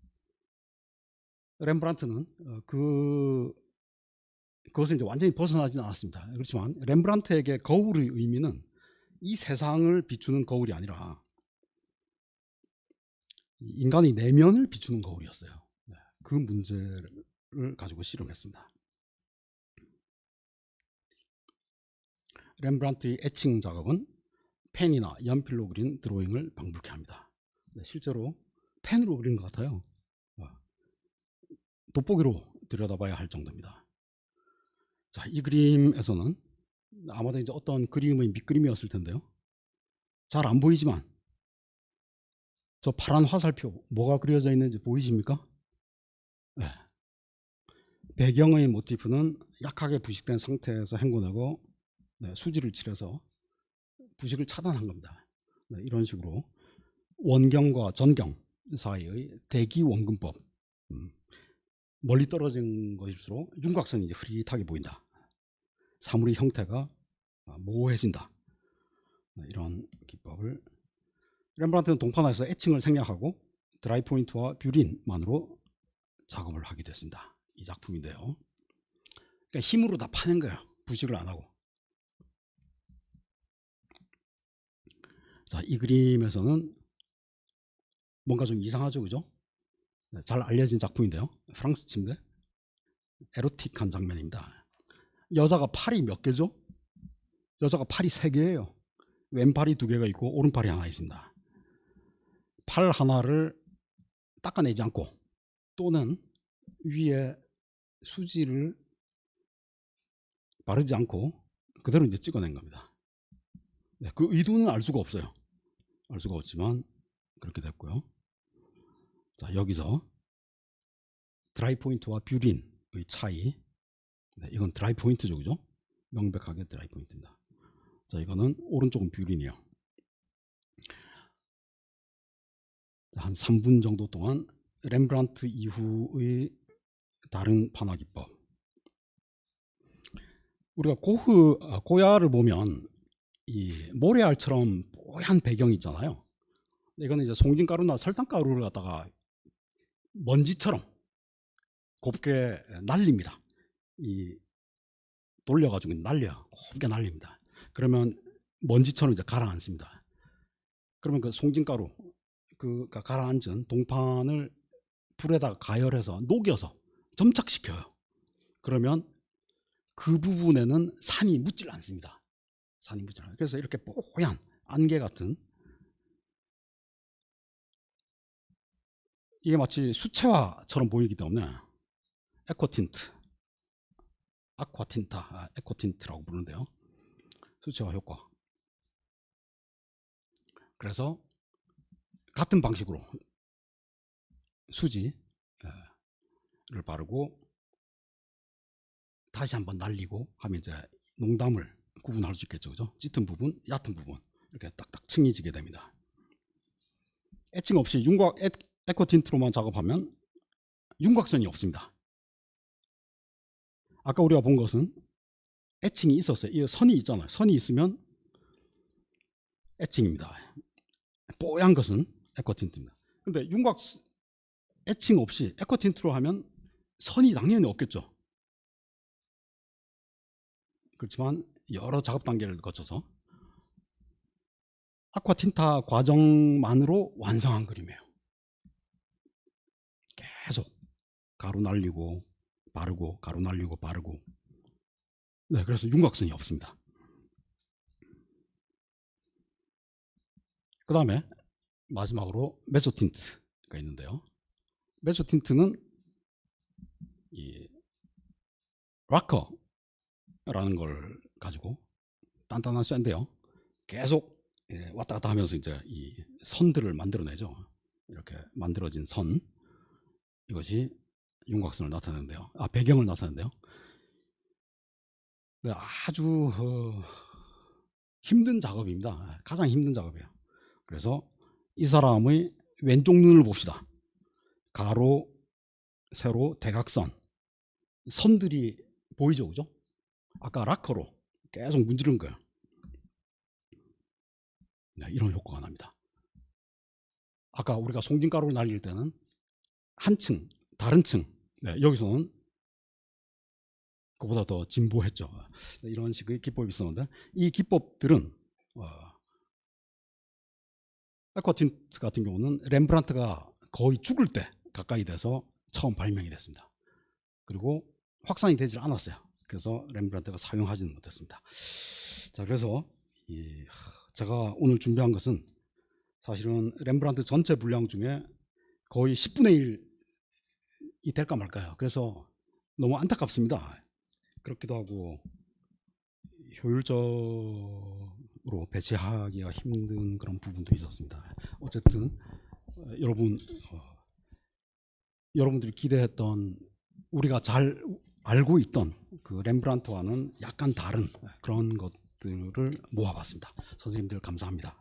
렘브란트는 그것을 이제 완전히 벗어나지는 않았습니다. 그렇지만 렘브란트에게 거울의 의미는 이 세상을 비추는 거울이 아니라 인간의 내면을 비추는 거울이었어요. 그 문제를 가지고 실험했습니다. 렘브란트의 애칭 작업은 펜이나 연필로 그린 드로잉을 방불케 합니다. 실제로 펜으로 그린 것 같아요. 돋보기로 들여다봐야 할 정도입니다. 자, 이 그림에서는 아마도 이제 어떤 그림의 밑그림이었을 텐데요. 잘 안 보이지만 저 파란 화살표 뭐가 그려져 있는지 보이십니까? 네. 배경의 모티프는 약하게 부식된 상태에서 헹궈내고 수지를 칠해서 부식을 차단한 겁니다. 이런 식으로 원경과 전경 사이의 대기 원근법, 멀리 떨어진 것일수록 윤곽선이 이제 흐릿하게 보인다. 사물의 형태가 모호해진다. 이런 기법을 렘브란트는 동판화에서 애칭을 생략하고 드라이 포인트와 뷰린만으로 작업을 하게 됐습니다. 이 작품인데요. 그러니까 힘으로 다 파낸 거예요. 부식을 안 하고. 자, 이 그림에서는 뭔가 좀 이상하죠, 그죠? 잘 알려진 작품인데요. 프랑스 침대. 에로틱한 장면입니다. 여자가 팔이 몇 개죠? 여자가 팔이 3개예요. 왼팔이 2개가 있고 오른팔이 하나 있습니다. 팔 하나를 닦아내지 않고 또는 위에 수지를 바르지 않고 그대로 이제 찍어낸 겁니다. 그 의도는 알 수가 없어요. 알 수가 없지만 그렇게 됐고요. 자, 여기서 드라이 포인트와 뷰린의 차이. 이건 드라이 포인트죠, 그죠? 명백하게 드라이 포인트입니다. 자, 이거는 오른쪽은 뷰린이에요. 한 3분 정도 동안 렘브란트 이후의 다른 판화 기법. 우리가 고야를 보면 이 모래알처럼 뽀얀 배경이 있잖아요. 이거는 이제 송진가루나 설탕가루를 갖다가 먼지처럼 곱게 날립니다. 이 돌려가지고 날려요. 곱게 날립니다. 그러면 먼지처럼 이제 가라앉습니다. 그러면 그 송진가루, 그 가라앉은 동판을 불에다 가열해서 녹여서 점착시켜요. 그러면 그 부분에는 산이 묻질 않습니다. 산이 묻질 않아요. 그래서 이렇게 뽀얀 안개 같은, 이게 마치 수채화처럼 보이기 때문에 에코틴트, 아쿠아틴타, 에코틴트라고 부르는데요. 수채화 효과. 그래서 같은 방식으로 수지를 바르고 다시 한번 날리고 하면 이제 농담을 구분할 수 있겠죠, 그죠? 짙은 부분, 얕은 부분 이렇게 딱딱 층이지게 됩니다. 애칭 없이 에코틴트로만 작업하면 윤곽선이 없습니다. 아까 우리가 본 것은 애칭이 있었어요. 이 선이 있잖아요. 선이 있으면 애칭입니다. 뽀얀 것은 에코틴트입니다. 근데 윤곽 애칭 없이 에코틴트로 하면 선이 당연히 없겠죠. 그렇지만 여러 작업 단계를 거쳐서 아쿠아틴타 과정만으로 완성한 그림이에요. 계속 가루 날리고 바르고 가루 날리고 바르고. 네, 그래서 윤곽선이 없습니다. 그 다음에 마지막으로 메소틴트가 있는데요. 메소틴트는 이 락커라는 걸 가지고 단단한 쇠인데요. 계속 왔다 갔다 하면서 이제 이 선들을 만들어내죠. 이렇게 만들어진 선, 이것이 윤곽선을 나타내는데요. 배경을 나타내는데요. 아주 힘든 작업입니다. 가장 힘든 작업이에요. 그래서 이 사람의 왼쪽 눈을 봅시다. 가로, 세로, 대각선, 선들이 보이죠, 그죠? 아까 락커로 계속 문지른 거예요. 네, 이런 효과가 납니다. 아까 우리가 송진가루를 날릴 때는 한 층, 다른 층, 네, 여기서는 그보다 더 진보했죠. 네, 이런 식의 기법이 있었는데 이 기법들은 에코틴트 같은 경우는 렘브란트가 거의 죽을 때 가까이 돼서 처음 발명이 됐습니다. 그리고 확산이 되질 않았어요. 그래서 렘브란트가 사용하지는 못했습니다. 자, 그래서 제가 오늘 준비한 것은 사실은 렘브란트 전체 분량 중에 거의 10분의 1이 될까 말까요. 그래서 너무 안타깝습니다. 그렇기도 하고 효율적으로 배치하기가 힘든 그런 부분도 있었습니다. 어쨌든 여러분들이 기대했던, 우리가 잘 알고 있던 그 렘브란트와는 약간 다른 그런 것들을 모아봤습니다. 선생님들 감사합니다.